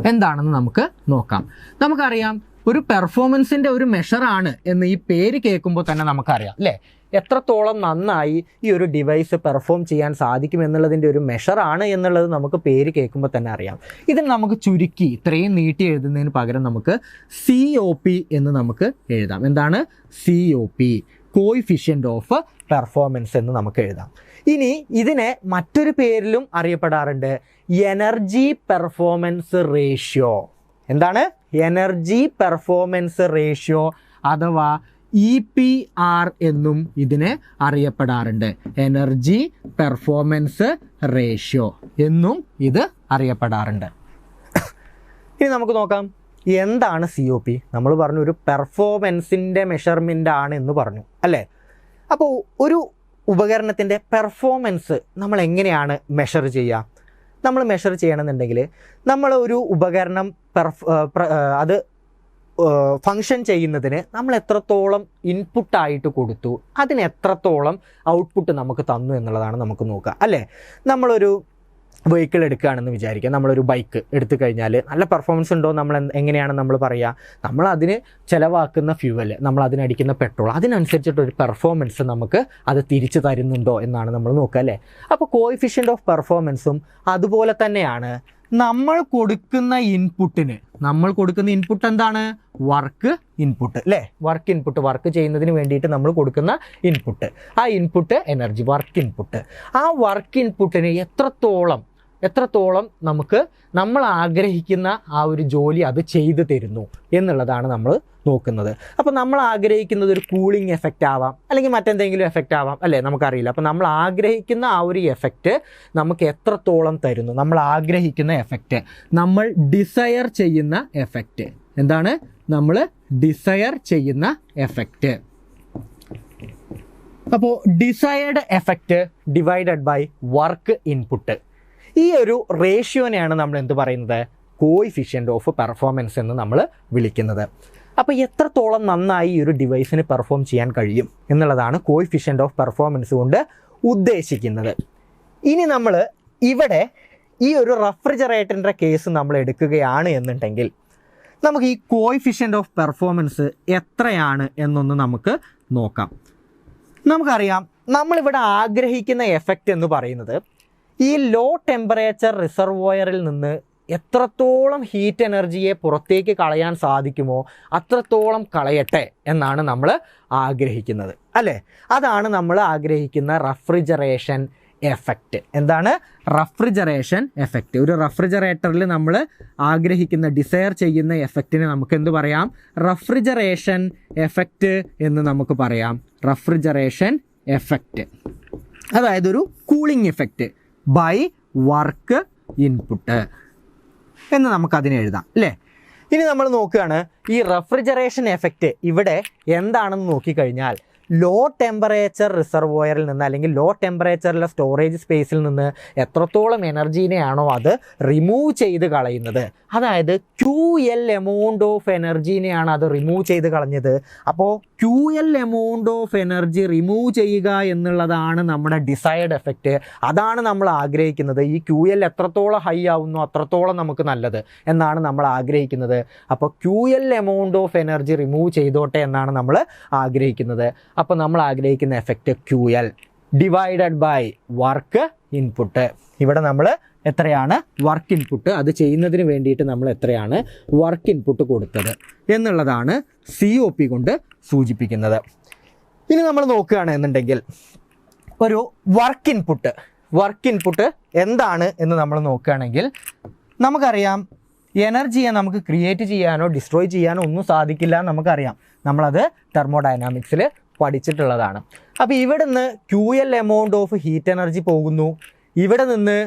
എന്താണെന്ന് നമുക്ക് നോക്കാം. നമുക്കറിയാം ഒരു പെർഫോമൻസിൻ്റെ ഒരു മെഷറാണ് എന്ന് ഈ പേര് കേൾക്കുമ്പോൾ തന്നെ നമുക്കറിയാം അല്ലേ? എത്രത്തോളം നന്നായി ഈ ഒരു ഡിവൈസ് പെർഫോം ചെയ്യാൻ സാധിക്കും എന്നുള്ളതിൻ്റെ ഒരു മെഷറാണ് എന്നുള്ളത് നമുക്ക് പേര് കേൾക്കുമ്പോൾ തന്നെ അറിയാം. ഇതിന് നമുക്ക് ചുരുക്കി ഇത്രയും നീട്ടി എഴുതുന്നതിന് പകരം നമുക്ക് COP എന്ന് നമുക്ക് എഴുതാം. എന്താണ് COP? കോയിഫിഷ്യൻ്റ് ഓഫ് പെർഫോമൻസ് എന്ന് നമുക്ക് എഴുതാം. ഇനി ഇതിനെ മറ്റൊരു പേരിലും അറിയപ്പെടാറുണ്ട്, എനർജി പെർഫോമൻസ് റേഷ്യോ. എന്താണ്? എനർജി പെർഫോമൻസ് റേഷ്യോ അഥവാ EPR എന്നും ഇതിനെ അറിയപ്പെടാറുണ്ട്. എനർജി പെർഫോമൻസ് റേഷ്യോ എന്നും ഇത് അറിയപ്പെടാറുണ്ട്. ഇനി നമുക്ക് നോക്കാം എന്താണ് COP. നമ്മൾ പറഞ്ഞു ഒരു പെർഫോമൻസിൻ്റെ മെഷർമെൻ്റ് ആണ് എന്ന് പറഞ്ഞു അല്ലേ? അപ്പോൾ ഒരു ഉപകരണത്തിൻ്റെ പെർഫോമൻസ് നമ്മൾ എങ്ങനെയാണ് മെഷർ ചെയ്യുക? നമ്മൾ മെഷർ ചെയ്യണമെന്നുണ്ടെങ്കിൽ നമ്മൾ ഒരു ഉപകരണം അത് ഫങ്ഷൻ ചെയ്യുന്നതിന് നമ്മൾ എത്രത്തോളം ഇൻപുട്ടായിട്ട് കൊടുത്തു, അതിന് എത്രത്തോളം ഔട്ട്പുട്ട് നമുക്ക് തന്നു എന്നുള്ളതാണ് നമുക്ക് നോക്കുക അല്ലേ? നമ്മളൊരു വെഹിക്കിൾ എടുക്കുകയാണെന്ന് വിചാരിക്കുക, നമ്മളൊരു ബൈക്ക് എടുത്തു കഴിഞ്ഞാൽ നല്ല പെർഫോമൻസ് ഉണ്ടോ നമ്മൾ എങ്ങനെയാണ് നമ്മൾ പറയുക? നമ്മൾ അതിന് ചിലവാക്കുന്ന ഫ്യൂവൽ, നമ്മൾ അതിനടിക്കുന്ന പെട്രോൾ, അതിനനുസരിച്ചിട്ടൊരു പെർഫോമൻസ് നമുക്ക് അത് തിരിച്ചു തരുന്നുണ്ടോ എന്നാണ് നമ്മൾ നോക്കുക അല്ലേ? അപ്പോൾ കോയിഫിഷ്യൻ്റ് ഓഫ് പെർഫോമൻസും അതുപോലെ തന്നെയാണ്. നമ്മൾ കൊടുക്കുന്ന ഇൻപുട്ട് എന്താണ്? വർക്ക് ഇൻപുട്ട് അല്ലേ? വർക്ക് ഇൻപുട്ട്, വർക്ക് ചെയ്യുന്നതിന് വേണ്ടിയിട്ട് നമ്മൾ കൊടുക്കുന്ന ഇൻപുട്ട്, ആ ഇൻപുട്ട് എനർജി, വർക്ക് ഇൻപുട്ട്. ആ വർക്ക് ഇൻപുട്ടിന് എത്രത്തോളം നമുക്ക് നമ്മൾ ആഗ്രഹിക്കുന്ന ആ ഒരു ജോലി അത് ചെയ്തു തരുന്നു എന്നുള്ളതാണ് നമ്മൾ നോക്കുന്നത്. അപ്പോൾ നമ്മൾ ആഗ്രഹിക്കുന്നത് ഒരു കൂളിംഗ് എഫക്റ്റ് ആവാം, അല്ലെങ്കിൽ മറ്റെന്തെങ്കിലും എഫക്റ്റ് ആവാം അല്ലേ? നമുക്കറിയില്ല. അപ്പോൾ നമ്മൾ ആഗ്രഹിക്കുന്ന ആ ഒരു എഫക്റ്റ് നമുക്ക് എത്രത്തോളം തരുന്നു, നമ്മൾ ആഗ്രഹിക്കുന്ന എഫക്റ്റ്, നമ്മൾ ഡിസയർ ചെയ്യുന്ന എഫക്റ്റ്. എന്താണ്? നമ്മൾ ഡിസയർ ചെയ്യുന്ന എഫക്റ്റ്. അപ്പോൾ desired effect divided by work input, ഈ ഒരു റേഷ്യോനെയാണ് നമ്മൾ എന്ത് പറയുന്നത്? കോയിഫിഷ്യൻ്റ് ഓഫ് പെർഫോമൻസ് എന്ന് നമ്മൾ വിളിക്കുന്നത്. അപ്പോൾ എത്രത്തോളം നന്നായി ഈ ഒരു ഡിവൈസിന് പെർഫോം ചെയ്യാൻ കഴിയും എന്നുള്ളതാണ് കോയിഫിഷ്യൻ്റ് ഓഫ് പെർഫോമൻസ് കൊണ്ട് ഉദ്ദേശിക്കുന്നത്. ഇനി നമ്മൾ ഇവിടെ ഈ ഒരു റെഫ്രിജറേറ്ററിൻ്റെ കേസ് നമ്മൾ എടുക്കുകയാണ് എന്നുണ്ടെങ്കിൽ നമുക്ക് ഈ കോയിഫിഷ്യൻ്റ് ഓഫ് പെർഫോമൻസ് എത്രയാണ് എന്നൊന്ന് നമുക്ക് നോക്കാം. നമുക്കറിയാം നമ്മളിവിടെ ആഗ്രഹിക്കുന്ന എഫക്റ്റ് എന്ന് പറയുന്നത് ഈ ലോ ടെമ്പറേച്ചർ റിസർവോയറിൽ നിന്ന് എത്രത്തോളം ഹീറ്റ് എനർജിയെ പുറത്തേക്ക് കളയാൻ സാധിക്കുമോ അത്രത്തോളം കളയട്ടെ എന്നാണ് നമ്മൾ ആഗ്രഹിക്കുന്നത്, അല്ലേ? അതാണ് നമ്മൾ ആഗ്രഹിക്കുന്ന റഫ്രിജറേഷൻ എഫക്റ്റ്. എന്താണ് റഫ്രിജറേഷൻ എഫക്റ്റ്? ഒരു റഫ്രിജറേറ്ററിൽ നമ്മൾ ആഗ്രഹിക്കുന്ന ഡിസയർ ചെയ്യുന്ന എഫക്റ്റിനെ നമുക്ക് എന്ത് പറയാം? റഫ്രിജറേഷൻ എഫക്റ്റ് എന്ന് നമുക്ക് പറയാം. റഫ്രിജറേഷൻ എഫക്റ്റ് അതായത് ഒരു cooling effect by work input എന്ന് നമുക്കതിനെ എഴുതാം, അല്ലേ? ഇനി നമ്മൾ നോക്കുകയാണ് ഈ റഫ്രിജറേഷൻ എഫക്റ്റ് ഇവിടെ എന്താണെന്ന് നോക്കിക്കഴിഞ്ഞാൽ ലോ ടെമ്പറേച്ചർ റിസർവോയറിൽ നിന്ന് അല്ലെങ്കിൽ ലോ ടെമ്പറേച്ചറിലെ സ്റ്റോറേജ് സ്പേസിൽ നിന്ന് എത്രത്തോളം എനർജീനെയാണോ അത് റിമൂവ് ചെയ്ത് കളയുന്നത്, അതായത് QL എമൗണ്ട് ഓഫ് എനർജീനെയാണ് അത് റിമൂവ് ചെയ്ത് കളഞ്ഞത്. അപ്പോൾ QL amount of energy remove ചെയ്യുക എന്നുള്ളതാണ് നമ്മുടെ ഡിസൈഡ് എഫക്റ്റ്. അതാണ് നമ്മൾ ആഗ്രഹിക്കുന്നത്. ഈ QL എത്രത്തോളം ഹൈ ആവുന്നു അത്രത്തോളം നമുക്ക് നല്ലത് എന്നാണ് നമ്മൾ ആഗ്രഹിക്കുന്നത്. അപ്പോൾ QL amount of energy remove ചെയ്തോട്ടെ എന്നാണ് നമ്മൾ ആഗ്രഹിക്കുന്നത്. അപ്പോൾ നമ്മൾ ആഗ്രഹിക്കുന്ന effect QL divided by work input. ഇവിടെ നമ്മൾ എത്രയാണ് വർക്ക് ഇൻപുട്ട്, അത് ചെയ്യുന്നതിന് വേണ്ടിയിട്ട് നമ്മൾ എത്രയാണ് വർക്ക് ഇൻപുട്ട് കൊടുത്തത് എന്നുള്ളതാണ് COP കൊണ്ട് സൂചിപ്പിക്കുന്നത്. ഇനി നമ്മൾ നോക്കുകയാണ് എന്നുണ്ടെങ്കിൽ ഒരു വർക്ക് ഇൻപുട്ട് എന്താണ് എന്ന് നമ്മൾ നോക്കുകയാണെങ്കിൽ നമുക്കറിയാം എനർജിയെ നമുക്ക് ക്രിയേറ്റ് ചെയ്യാനോ ഡിസ്ട്രോയ് ചെയ്യാനോ ഒന്നും സാധിക്കില്ല എന്ന് നമുക്കറിയാം. നമ്മളത് തെർമോഡൈനാമിക്സിൽ പഠിച്ചിട്ടുള്ളതാണ്. അപ്പോൾ ഇവിടെ നിന്ന് QL amount of heat energy പോകുന്നു, ഇവിടെ നിന്ന്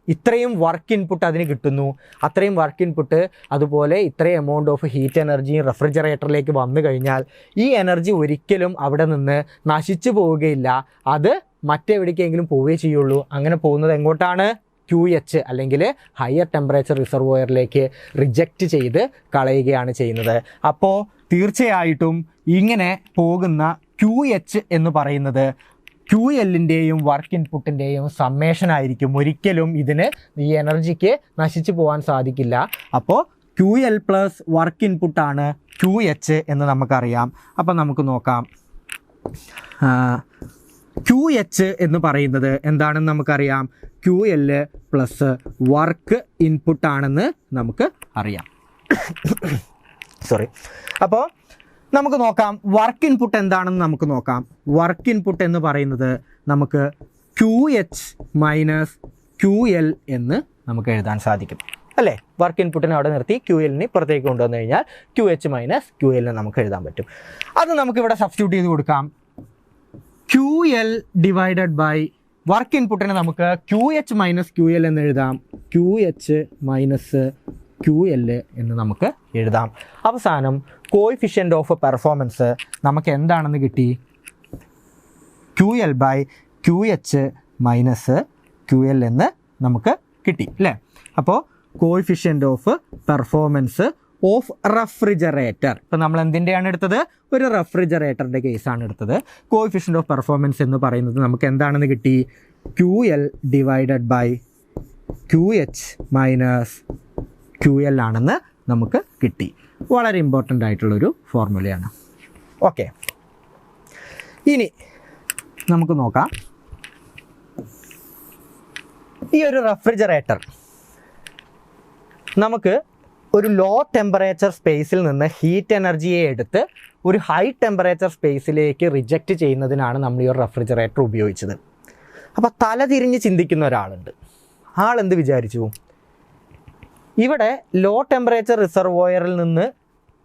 ഇത്രയും വർക്ക് ഇൻപുട്ട് അതിന് കിട്ടുന്നു, അത്രയും വർക്ക് ഇൻപുട്ട് അതുപോലെ ഇത്രയും എമൗണ്ട് ഓഫ് ഹീറ്റ് എനർജി റെഫ്രിജറേറ്ററിലേക്ക് വന്നു കഴിഞ്ഞാൽ ഈ എനർജി ഒരിക്കലും അവിടെ നിന്ന് നശിച്ചു പോവുകയില്ല, അത് മറ്റെവിടേക്കെങ്കിലും പോവുകയേ ചെയ്യുള്ളൂ. അങ്ങനെ പോകുന്നത് എങ്ങോട്ടാണ്? QH അല്ലെങ്കിൽ ഹയർ ടെമ്പറേച്ചർ റിസർവോയറിലേക്ക് റിജക്റ്റ് ചെയ്ത് കളയുകയാണ് ചെയ്യുന്നത്. അപ്പോൾ തീർച്ചയായിട്ടും ഇങ്ങനെ പോകുന്ന QH എന്ന് പറയുന്നത് QLൻ്റെയും വർക്ക് ഇൻപുട്ടിൻ്റെയും സമ്മേഷൻ ആയിരിക്കും. ഒരിക്കലും ഇതിന് ഈ എനർജിക്ക് നശിച്ചു പോകാൻ സാധിക്കില്ല. അപ്പോൾ QL പ്ലസ് വർക്ക് ഇൻപുട്ടാണ് QH എന്ന് നമുക്കറിയാം. അപ്പോൾ നമുക്ക് നോക്കാം. QH എന്ന് പറയുന്നത് എന്താണെന്ന് നമുക്കറിയാം. QL പ്ലസ് വർക്ക് ഇൻപുട്ടാണെന്ന് നമുക്ക് അറിയാം. അപ്പോൾ നമുക്ക് നോക്കാം വർക്ക് ഇൻപുട്ട് എന്താണെന്ന് നമുക്ക് നോക്കാം. വർക്ക് ഇൻപുട്ട് എന്ന് പറയുന്നത് നമുക്ക് QH മൈനസ് QL എന്ന് നമുക്ക് എഴുതാൻ സാധിക്കും, അല്ലേ? വർക്ക് ഇൻപുട്ടിനെ അവിടെ നിർത്തി QLനെ പുറത്തേക്ക് കൊണ്ടുവന്നു കഴിഞ്ഞാൽ QH മൈനസ് QL നമുക്ക് എഴുതാൻ പറ്റും. അത് നമുക്കിവിടെ സബ്സ്റ്റിറ്റ്യൂട്ട് ചെയ്ത് കൊടുക്കാം. QL ഡിവൈഡഡ് ബൈ വർക്ക് ഇൻപുട്ടിനെ നമുക്ക് QH മൈനസ് QL എന്ന് എഴുതാം. QH മൈനസ് QL എന്ന് നമുക്ക് എഴുതാം. അവസാനം കോഎഫിഷ്യൻ്റ് ഓഫ് പെർഫോമൻസ് നമുക്ക് എന്താണെന്ന് കിട്ടി? QL by QH minus QL എന്ന് നമുക്ക് കിട്ടി, അല്ലേ? അപ്പോൾ coefficient of performance of refrigerator, ഇപ്പോൾ നമ്മൾ എന്തിൻ്റെയാണ് എടുത്തത്? ഒരു റെഫ്രിജറേറ്ററിൻ്റെ കേസാണ് എടുത്തത്. കോഎഫിഷ്യൻ്റ് ഓഫ് പെർഫോമൻസ് എന്ന് പറയുന്നത് നമുക്ക് എന്താണെന്ന് കിട്ടി? QL divided by QH minus QL ആണെന്ന് നമുക്ക് കിട്ടി. വളരെ ഇമ്പോർട്ടൻ്റ് ആയിട്ടുള്ളൊരു ഫോർമുലയാണ്. ഓക്കെ, ഇനി നമുക്ക് നോക്കാം. ഈ ഒരു റെഫ്രിജറേറ്റർ നമുക്ക് ഒരു ലോ ടെമ്പറേച്ചർ സ്പേസിൽ നിന്ന് ഹീറ്റ് എനർജിയെ എടുത്ത് ഒരു ഹൈ ടെമ്പറേച്ചർ സ്പേസിലേക്ക് റിജക്റ്റ് ചെയ്യുന്നതിനാണ് നമ്മൾ ഈ ഒരു റെഫ്രിജറേറ്റർ ഉപയോഗിച്ചത്. അപ്പോൾ തലതിരിഞ്ഞ് ചിന്തിക്കുന്ന ഒരാളുണ്ട്. ആളെന്ത് വിചാരിച്ചു? ഇവിടെ ലോ ടെമ്പറേച്ചർ റിസർവോയറിൽ നിന്ന്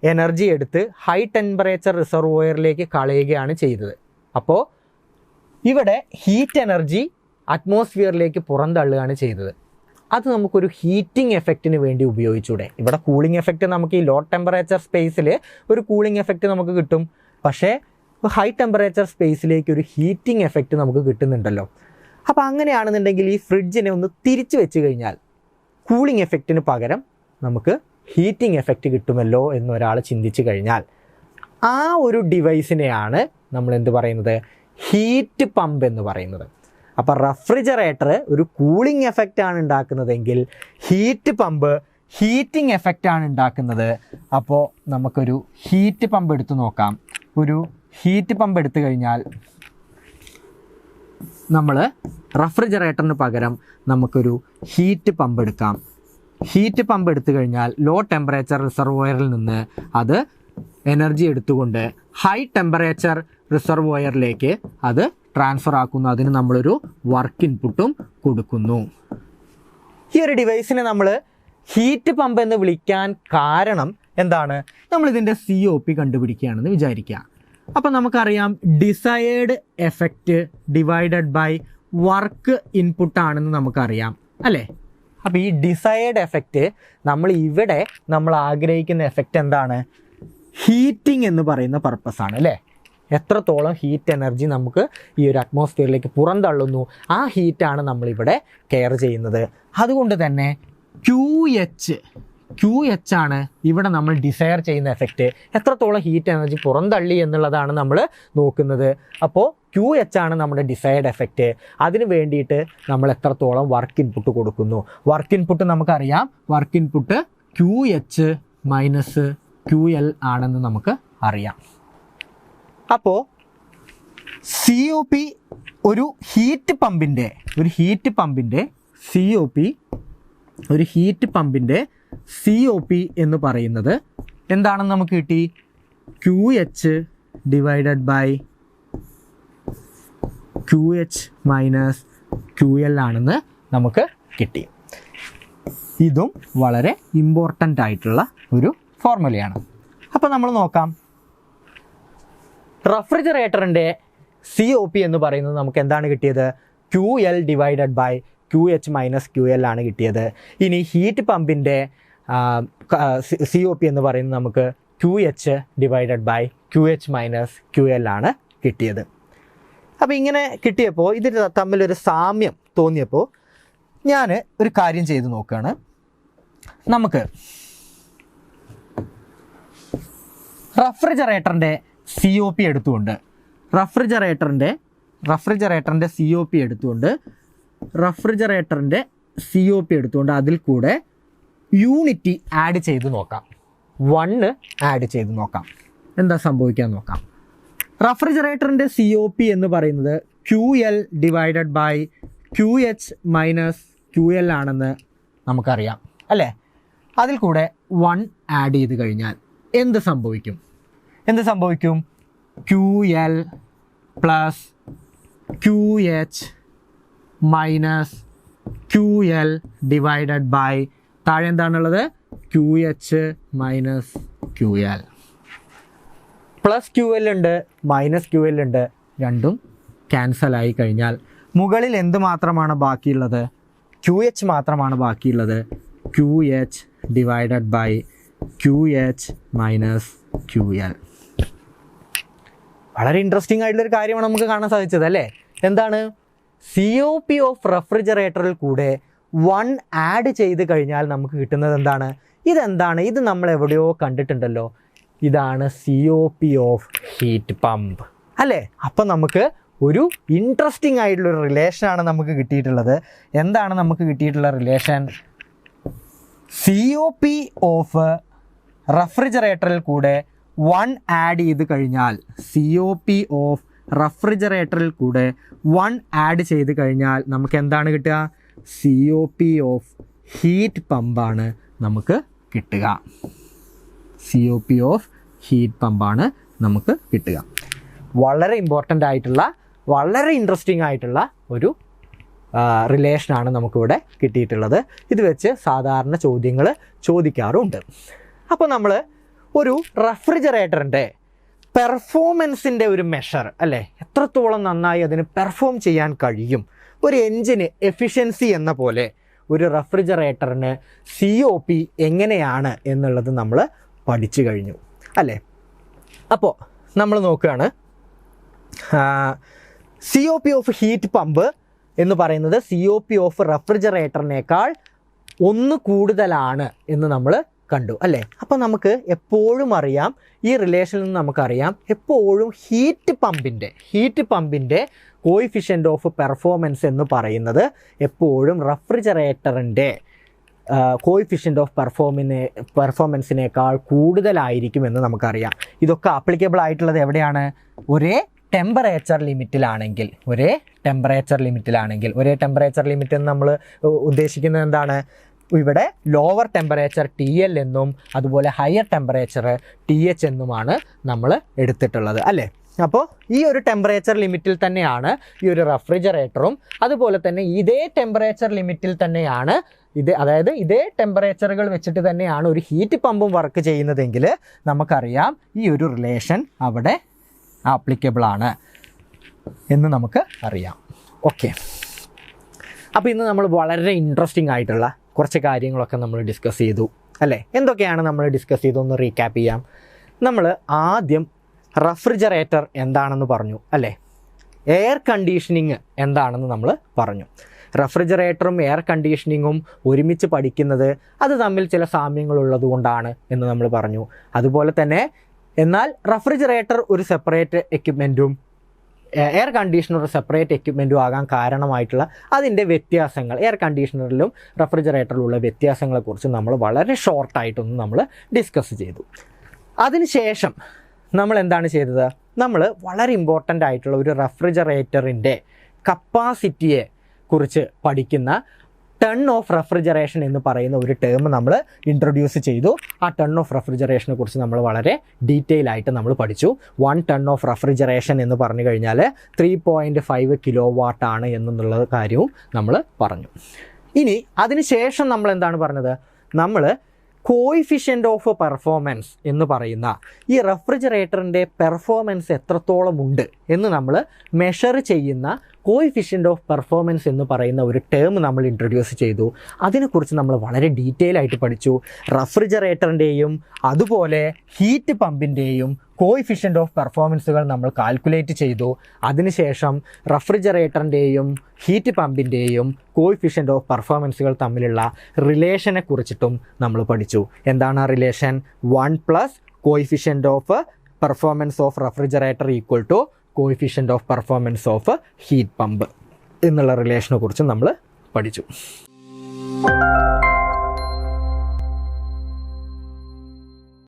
എനർജി എടുത്ത് ഹൈ ടെമ്പറേച്ചർ റിസർവോയറിലേക്ക് കളയുകയാണ് ചെയ്തത്. അപ്പോൾ ഇവിടെ ഹീറ്റ് എനർജി അറ്റ്മോസ്ഫിയറിലേക്ക് പുറന്തള്ളുകയാണ് ചെയ്തത്. അത് നമുക്കൊരു ഹീറ്റിംഗ് എഫക്റ്റിന് വേണ്ടി ഉപയോഗിച്ചൂടെ? ഇവിടെ കൂളിംഗ് എഫക്റ്റ് നമുക്ക് ഈ ലോ ടെമ്പറേച്ചർ സ്പേസിൽ ഒരു കൂളിംഗ് എഫക്റ്റ് നമുക്ക് കിട്ടും. പക്ഷേ ഹൈ ടെമ്പറേച്ചർ സ്പേസിലേക്ക് ഒരു ഹീറ്റിംഗ് എഫക്റ്റ് നമുക്ക് കിട്ടുന്നുണ്ടല്ലോ. അപ്പോൾ അങ്ങനെയാണെന്നുണ്ടെങ്കിൽ ഈ ഫ്രിഡ്ജിനെ ഒന്ന് തിരിച്ചു വെച്ച് കഴിഞ്ഞാൽ കൂളിംഗ് എഫക്റ്റിന് പകരം നമുക്ക് ഹീറ്റിംഗ് എഫക്റ്റ് കിട്ടുമല്ലോ എന്നൊരാൾ ചിന്തിച്ച് കഴിഞ്ഞാൽ ആ ഒരു ഡിവൈസിനെയാണ് നമ്മൾ എന്ത് പറയുന്നത്? ഹീറ്റ് പമ്പ് എന്ന് പറയുന്നത്. അപ്പോൾ റെഫ്രിജറേറ്റർ ഒരു കൂളിംഗ് എഫക്റ്റാണ് ഉണ്ടാക്കുന്നതെങ്കിൽ ഹീറ്റ് പമ്പ് ഹീറ്റിംഗ് എഫക്റ്റാണ് ഉണ്ടാക്കുന്നത്. അപ്പോൾ നമുക്കൊരു ഹീറ്റ് പമ്പ് എടുത്ത് നോക്കാം. ഒരു ഹീറ്റ് പമ്പ് എടുത്തു കഴിഞ്ഞാൽ നമ്മൾ റെഫ്രിജറേറ്ററിന് പകരം നമുക്കൊരു ഹീറ്റ് പമ്പ് എടുക്കാം. ഹീറ്റ് പമ്പ് എടുത്തു കഴിഞ്ഞാൽ ലോ ടെമ്പറേച്ചർ റിസർവോയറിൽ നിന്ന് അത് എനർജി എടുത്തുകൊണ്ട് ഹൈ ടെമ്പറേച്ചർ റിസർവോയറിലേക്ക് അത് ട്രാൻസ്ഫർ ആക്കുന്നു. അതിന് നമ്മളൊരു വർക്ക് ഇൻപുട്ടും കൊടുക്കുന്നു. ഈ ഒരു ഡിവൈസിനെ നമ്മൾ ഹീറ്റ് പമ്പ് എന്ന് വിളിക്കാൻ കാരണം എന്താണ്? നമ്മളിതിൻ്റെ COP കണ്ടുപിടിക്കുകയാണെന്ന് വിചാരിക്കുക. അപ്പോൾ നമുക്കറിയാം desired effect divided by work ഇൻപുട്ടാണെന്ന് നമുക്കറിയാം അല്ലേ? അപ്പോൾ ഈ ഡിസയേർഡ് എഫക്റ്റ് നമ്മൾ ആഗ്രഹിക്കുന്ന എഫക്റ്റ് എന്താണ്? ഹീറ്റിംഗ് എന്ന് പറയുന്ന പർപ്പസാണ് അല്ലേ? എത്രത്തോളം ഹീറ്റ് എനർജി നമുക്ക് ഈ ഒരു അറ്റ്മോസ്ഫിയറിലേക്ക് പുറന്തള്ളുന്നു, ആ ഹീറ്റാണ് നമ്മളിവിടെ കെയർ ചെയ്യുന്നത്. അതുകൊണ്ട് തന്നെ QH ആണ് ഇവിടെ നമ്മൾ ഡിസയർ ചെയ്യുന്ന എഫക്റ്റ്. എത്രത്തോളം ഹീറ്റ് എനർജി പുറന്തള്ളി എന്നുള്ളതാണ് നമ്മൾ നോക്കുന്നത്. അപ്പോൾ QH ആണ് നമ്മുടെ ഡിസൈർഡ് എഫക്റ്റ്. അതിന് വേണ്ടിയിട്ട് നമ്മൾ എത്രത്തോളം വർക്ക് ഇൻപുട്ട് കൊടുക്കുന്നു. വർക്ക് ഇൻപുട്ട് നമുക്കറിയാം, work input QH minus QL ആണെന്ന് നമുക്ക് അറിയാം. അപ്പോൾ COP ഒരു ഹീറ്റ് പമ്പിൻ്റെ COP എന്ന് പറയുന്നത് എന്താണെന്ന് നമുക്ക് കിട്ടി? QH divided by QH minus QL ആണെന്ന് നമുക്ക് കിട്ടി. ഇതും വളരെ ഇമ്പോർട്ടൻ്റ് ആയിട്ടുള്ള ഒരു ഫോർമുലയാണ്. അപ്പോൾ നമ്മൾ നോക്കാം, റെഫ്രിജറേറ്ററിൻ്റെ COP എന്ന് പറയുന്നത് നമുക്ക് എന്താണ് കിട്ടിയത്? QL divided by QH minus QL ആണ് കിട്ടിയത്. ഇനി ഹീറ്റ് പമ്പിൻ്റെ COP എന്ന് പറയുന്നത് നമുക്ക് QH divided by QH minus QL ആണ് കിട്ടിയത്. അപ്പോൾ ഇങ്ങനെ കിട്ടിയപ്പോൾ ഇത് തമ്മിലൊരു സാമ്യം തോന്നിയപ്പോൾ ഞാൻ ഒരു കാര്യം ചെയ്ത് നോക്കുകയാണ്. നമുക്ക് റെഫ്രിജറേറ്ററിൻ്റെ COP എടുത്തുകൊണ്ട് റെഫ്രിജറേറ്ററിൻ്റെ അതിൽ കൂടെ യൂണിറ്റി ആഡ് ചെയ്ത് നോക്കാം. 1 ആഡ് ചെയ്ത് നോക്കാം, എന്താ സംഭവിക്കാൻ നോക്കാം. റെഫ്രിജറേറ്ററിൻ്റെ COP എന്ന് പറയുന്നത് QL divided by QH minus QL ആണെന്ന് നമുക്കറിയാം അല്ലേ? അതിൽ കൂടെ 1 ആഡ് ചെയ്ത് കഴിഞ്ഞാൽ എന്ത് സംഭവിക്കും? QL plus QH minus QL divided by താഴെ എന്താണുള്ളത്? QH minus QL. Plus QL ഉണ്ട്, മൈനസ് QL ഉണ്ട്, രണ്ടും ക്യാൻസലായി കഴിഞ്ഞാൽ മുകളിൽ എന്ത് മാത്രമാണ് ബാക്കിയുള്ളത്? QH മാത്രമാണ് ബാക്കിയുള്ളത്. QH divided by QH minus QL. വളരെ ഇൻട്രസ്റ്റിംഗ് ആയിട്ടുള്ളൊരു കാര്യമാണ് നമുക്ക് കാണാൻ സാധിച്ചത് അല്ലേ? എന്താണ്? COP ഓഫ് റെഫ്രിജറേറ്ററിൽ കൂടെ 1 ആഡ് ചെയ്ത് കഴിഞ്ഞാൽ നമുക്ക് കിട്ടുന്നത് എന്താണ്? ഇതെന്താണ്? ഇത് നമ്മൾ എവിടെയോ കണ്ടിട്ടുണ്ടല്ലോ. ഇതാണ് COP ഓഫ് ഹീറ്റ് പമ്പ് അല്ലേ? അപ്പം നമുക്ക് ഒരു ഇൻട്രസ്റ്റിംഗ് ആയിട്ടുള്ളൊരു റിലേഷനാണ് നമുക്ക് കിട്ടിയിട്ടുള്ളത്. എന്താണ് നമുക്ക് കിട്ടിയിട്ടുള്ള റിലേഷൻ? COP ഓഫ് റെഫ്രിജറേറ്ററിൽ കൂടെ 1 ആഡ് ചെയ്ത് കഴിഞ്ഞാൽ COP ഓഫ് റെഫ്രിജറേറ്ററിൽ കൂടെ 1 ആഡ് ചെയ്ത് കഴിഞ്ഞാൽ നമുക്ക് എന്താണ് കിട്ടുക? COP ഓഫ് ഹീറ്റ് പമ്പാണ് നമുക്ക് കിട്ടുക. COP ഓഫ് ഹീറ്റ് പമ്പാണ് നമുക്ക് കിട്ടുക. വളരെ ഇമ്പോർട്ടൻ്റ് ആയിട്ടുള്ള, വളരെ ഇൻട്രസ്റ്റിംഗ് ആയിട്ടുള്ള ഒരു റിലേഷനാണ് നമുക്കിവിടെ കിട്ടിയിട്ടുള്ളത്. ഇത് വെച്ച് സാധാരണ ചോദ്യങ്ങൾ ചോദിക്കാറുണ്ട്. അപ്പോൾ നമ്മൾ ഒരു റെഫ്രിജറേറ്ററിൻ്റെ പെർഫോമൻസിൻ്റെ ഒരു മെഷർ അല്ലേ, എത്രത്തോളം നന്നായി അതിന് പെർഫോം ചെയ്യാൻ കഴിയും, ഒരു എൻജിന് എഫിഷ്യൻസി എന്ന പോലെ ഒരു റെഫ്രിജറേറ്ററിന് COP എങ്ങനെയാണ് എന്നുള്ളത് നമ്മൾ പഠിച്ചു കഴിഞ്ഞു അല്ലേ? അപ്പോൾ നമ്മൾ നോക്കുകയാണ്, COP ഓഫ് ഹീറ്റ് പമ്പ് എന്ന് പറയുന്നത് COP ഓഫ് റെഫ്രിജറേറ്ററിനേക്കാൾ 1 കൂടുതലാണ് എന്ന് നമ്മൾ കണ്ടു അല്ലേ? അപ്പോൾ നമുക്ക് എപ്പോഴും അറിയാം, ഈ റിലേഷനിൽ നിന്ന് നമുക്കറിയാം, എപ്പോഴും ഹീറ്റ് പമ്പിൻ്റെ കോയിഫിഷ്യൻ്റ് ഓഫ് പെർഫോമൻസ് എന്ന് പറയുന്നത് എപ്പോഴും റെഫ്രിജറേറ്ററിൻ്റെ കോയിഫിഷ്യൻ്റ് ഓഫ് പെർഫോമൻസിനേക്കാൾ കൂടുതലായിരിക്കുമെന്ന് നമുക്കറിയാം. ഇതൊക്കെ ആപ്ലിക്കബിൾ ആയിട്ടുള്ളത് എവിടെയാണ്? ഒരേ ടെമ്പറേച്ചർ ലിമിറ്റിലാണെങ്കിൽ ഒരേ ടെമ്പറേച്ചർ ലിമിറ്റ് എന്ന് നമ്മൾ ഉദ്ദേശിക്കുന്നത് എന്താണ്? ഇവിടെ ലോവർ ടെമ്പറേച്ചർ TL എന്നും അതുപോലെ ഹയർ ടെമ്പറേച്ചർ TH എന്നുമാണ് നമ്മൾ എടുത്തിട്ടുള്ളത് അല്ലേ. അപ്പോൾ ഈ ഒരു ടെമ്പറേച്ചർ ലിമിറ്റിൽ തന്നെയാണ് ഈ ഒരു റെഫ്രിജറേറ്ററും അതുപോലെ തന്നെ ഇതേ ടെമ്പറേച്ചർ ലിമിറ്റിൽ തന്നെയാണ് അതായത് ഇതേ ടെമ്പറേച്ചറുകൾ വെച്ചിട്ട് തന്നെയാണ് ഒരു ഹീറ്റ് പമ്പും വർക്ക് ചെയ്യുന്നതെങ്കിൽ നമുക്കറിയാം ഈ ഒരു റിലേഷൻ അവിടെ ആപ്ലിക്കബിൾ ആണ് എന്ന് നമുക്ക് അറിയാം. ഓക്കെ, അപ്പോൾ ഇന്ന് നമ്മൾ വളരെ ഇൻട്രസ്റ്റിംഗ് ആയിട്ടുള്ള കുറച്ച് കാര്യങ്ങളൊക്കെ നമ്മൾ ഡിസ്കസ് ചെയ്തു അല്ലേ. എന്തൊക്കെയാണ് നമ്മൾ ഡിസ്കസ് ചെയ്തതെന്ന് റീക്യാപ്പ് ചെയ്യാം. നമ്മൾ ആദ്യം റെഫ്രിജറേറ്റർ എന്താണെന്ന് പറഞ്ഞു അല്ലേ. എയർ കണ്ടീഷനിങ് എന്താണെന്ന് നമ്മൾ പറഞ്ഞു. റെഫ്രിജറേറ്ററും എയർ കണ്ടീഷനിങ്ങും ഒരുമിച്ച് പഠിക്കുന്നത് അത് തമ്മിൽ ചില സാമ്യങ്ങളുള്ളത് കൊണ്ടാണ് എന്ന് നമ്മൾ പറഞ്ഞു. അതുപോലെ തന്നെ എന്നാൽ റെഫ്രിജറേറ്റർ ഒരു സെപ്പറേറ്റ് എക്യുപ്മെൻറ്റും എയർ കണ്ടീഷണർ ഒരു സെപ്പറേറ്റ് എക്യുപ്മെൻറ്റും ആകാൻ കാരണമായിട്ടുള്ള അതിൻ്റെ വ്യത്യാസങ്ങൾ, എയർ കണ്ടീഷണറിലും റെഫ്രിജറേറ്ററിലുള്ള വ്യത്യാസങ്ങളെക്കുറിച്ച് നമ്മൾ വളരെ ഷോർട്ടായിട്ടൊന്ന് നമ്മൾ ഡിസ്കസ് ചെയ്തു. അതിനുശേഷം നമ്മൾ എന്താണ് ചെയ്തത്? നമ്മൾ വളരെ ഇമ്പോർട്ടൻ്റ് ആയിട്ടുള്ള ഒരു റെഫ്രിജറേറ്ററിൻ്റെ കപ്പാസിറ്റിയെ കുറിച്ച് പഠിക്കുന്ന ടൺ ഓഫ് റെഫ്രിജറേഷൻ എന്ന് പറയുന്ന ഒരു ടേം നമ്മൾ ഇൻട്രൊഡ്യൂസ് ചെയ്തു. ആ ടൺ ഓഫ് റെഫ്രിജറേഷനെ കുറിച്ച് നമ്മൾ വളരെ ഡീറ്റെയിൽ ആയിട്ട് നമ്മൾ പഠിച്ചു. 1 ടൺ ഓഫ് റെഫ്രിജറേഷൻ എന്ന് പറഞ്ഞു കഴിഞ്ഞാൽ 3.5 kW ആണ് എന്നുള്ള കാര്യവും നമ്മൾ പറഞ്ഞു. ഇനി അതിനുശേഷം നമ്മൾ എന്താണ് പറഞ്ഞത്? നമ്മൾ കോയിഫിഷ്യൻ്റ് ഓഫ് പെർഫോമൻസ് എന്ന് പറയുന്ന ഈ റെഫ്രിജറേറ്ററിൻ്റെ പെർഫോമൻസ് എത്രത്തോളം ഉണ്ട് എന്ന് നമ്മൾ മെഷർ ചെയ്യുന്ന കോയിഫിഷ്യൻ്റ് ഓഫ് പെർഫോമൻസ് എന്ന് പറയുന്ന ഒരു ടേം നമ്മൾ ഇൻട്രൊഡ്യൂസ് ചെയ്തു. അതിനെക്കുറിച്ച് നമ്മൾ വളരെ ഡീറ്റെയിൽ ആയിട്ട് പഠിച്ചു. റെഫ്രിജറേറ്ററിൻ്റെയും അതുപോലെ ഹീറ്റ് പമ്പിൻ്റെയും കോയിഫിഷ്യൻ്റ് ഓഫ് പെർഫോമൻസുകൾ നമ്മൾ കാൽക്കുലേറ്റ് ചെയ്തു. അതിനുശേഷം റെഫ്രിജറേറ്ററിൻ്റെയും ഹീറ്റ് പമ്പിൻ്റെയും കോയിഫിഷ്യൻ്റ് ഓഫ് പെർഫോമൻസുകൾ തമ്മിലുള്ള റിലേഷനെ കുറിച്ചിട്ടും നമ്മൾ പഠിച്ചു. എന്താണ് ആ relation? 1 + coefficient of performance of refrigerator equal to coefficient of performance of heat pump എന്നുള്ള റിലേഷനെ കുറിച്ച് നമ്മൾ പഠിച്ചു.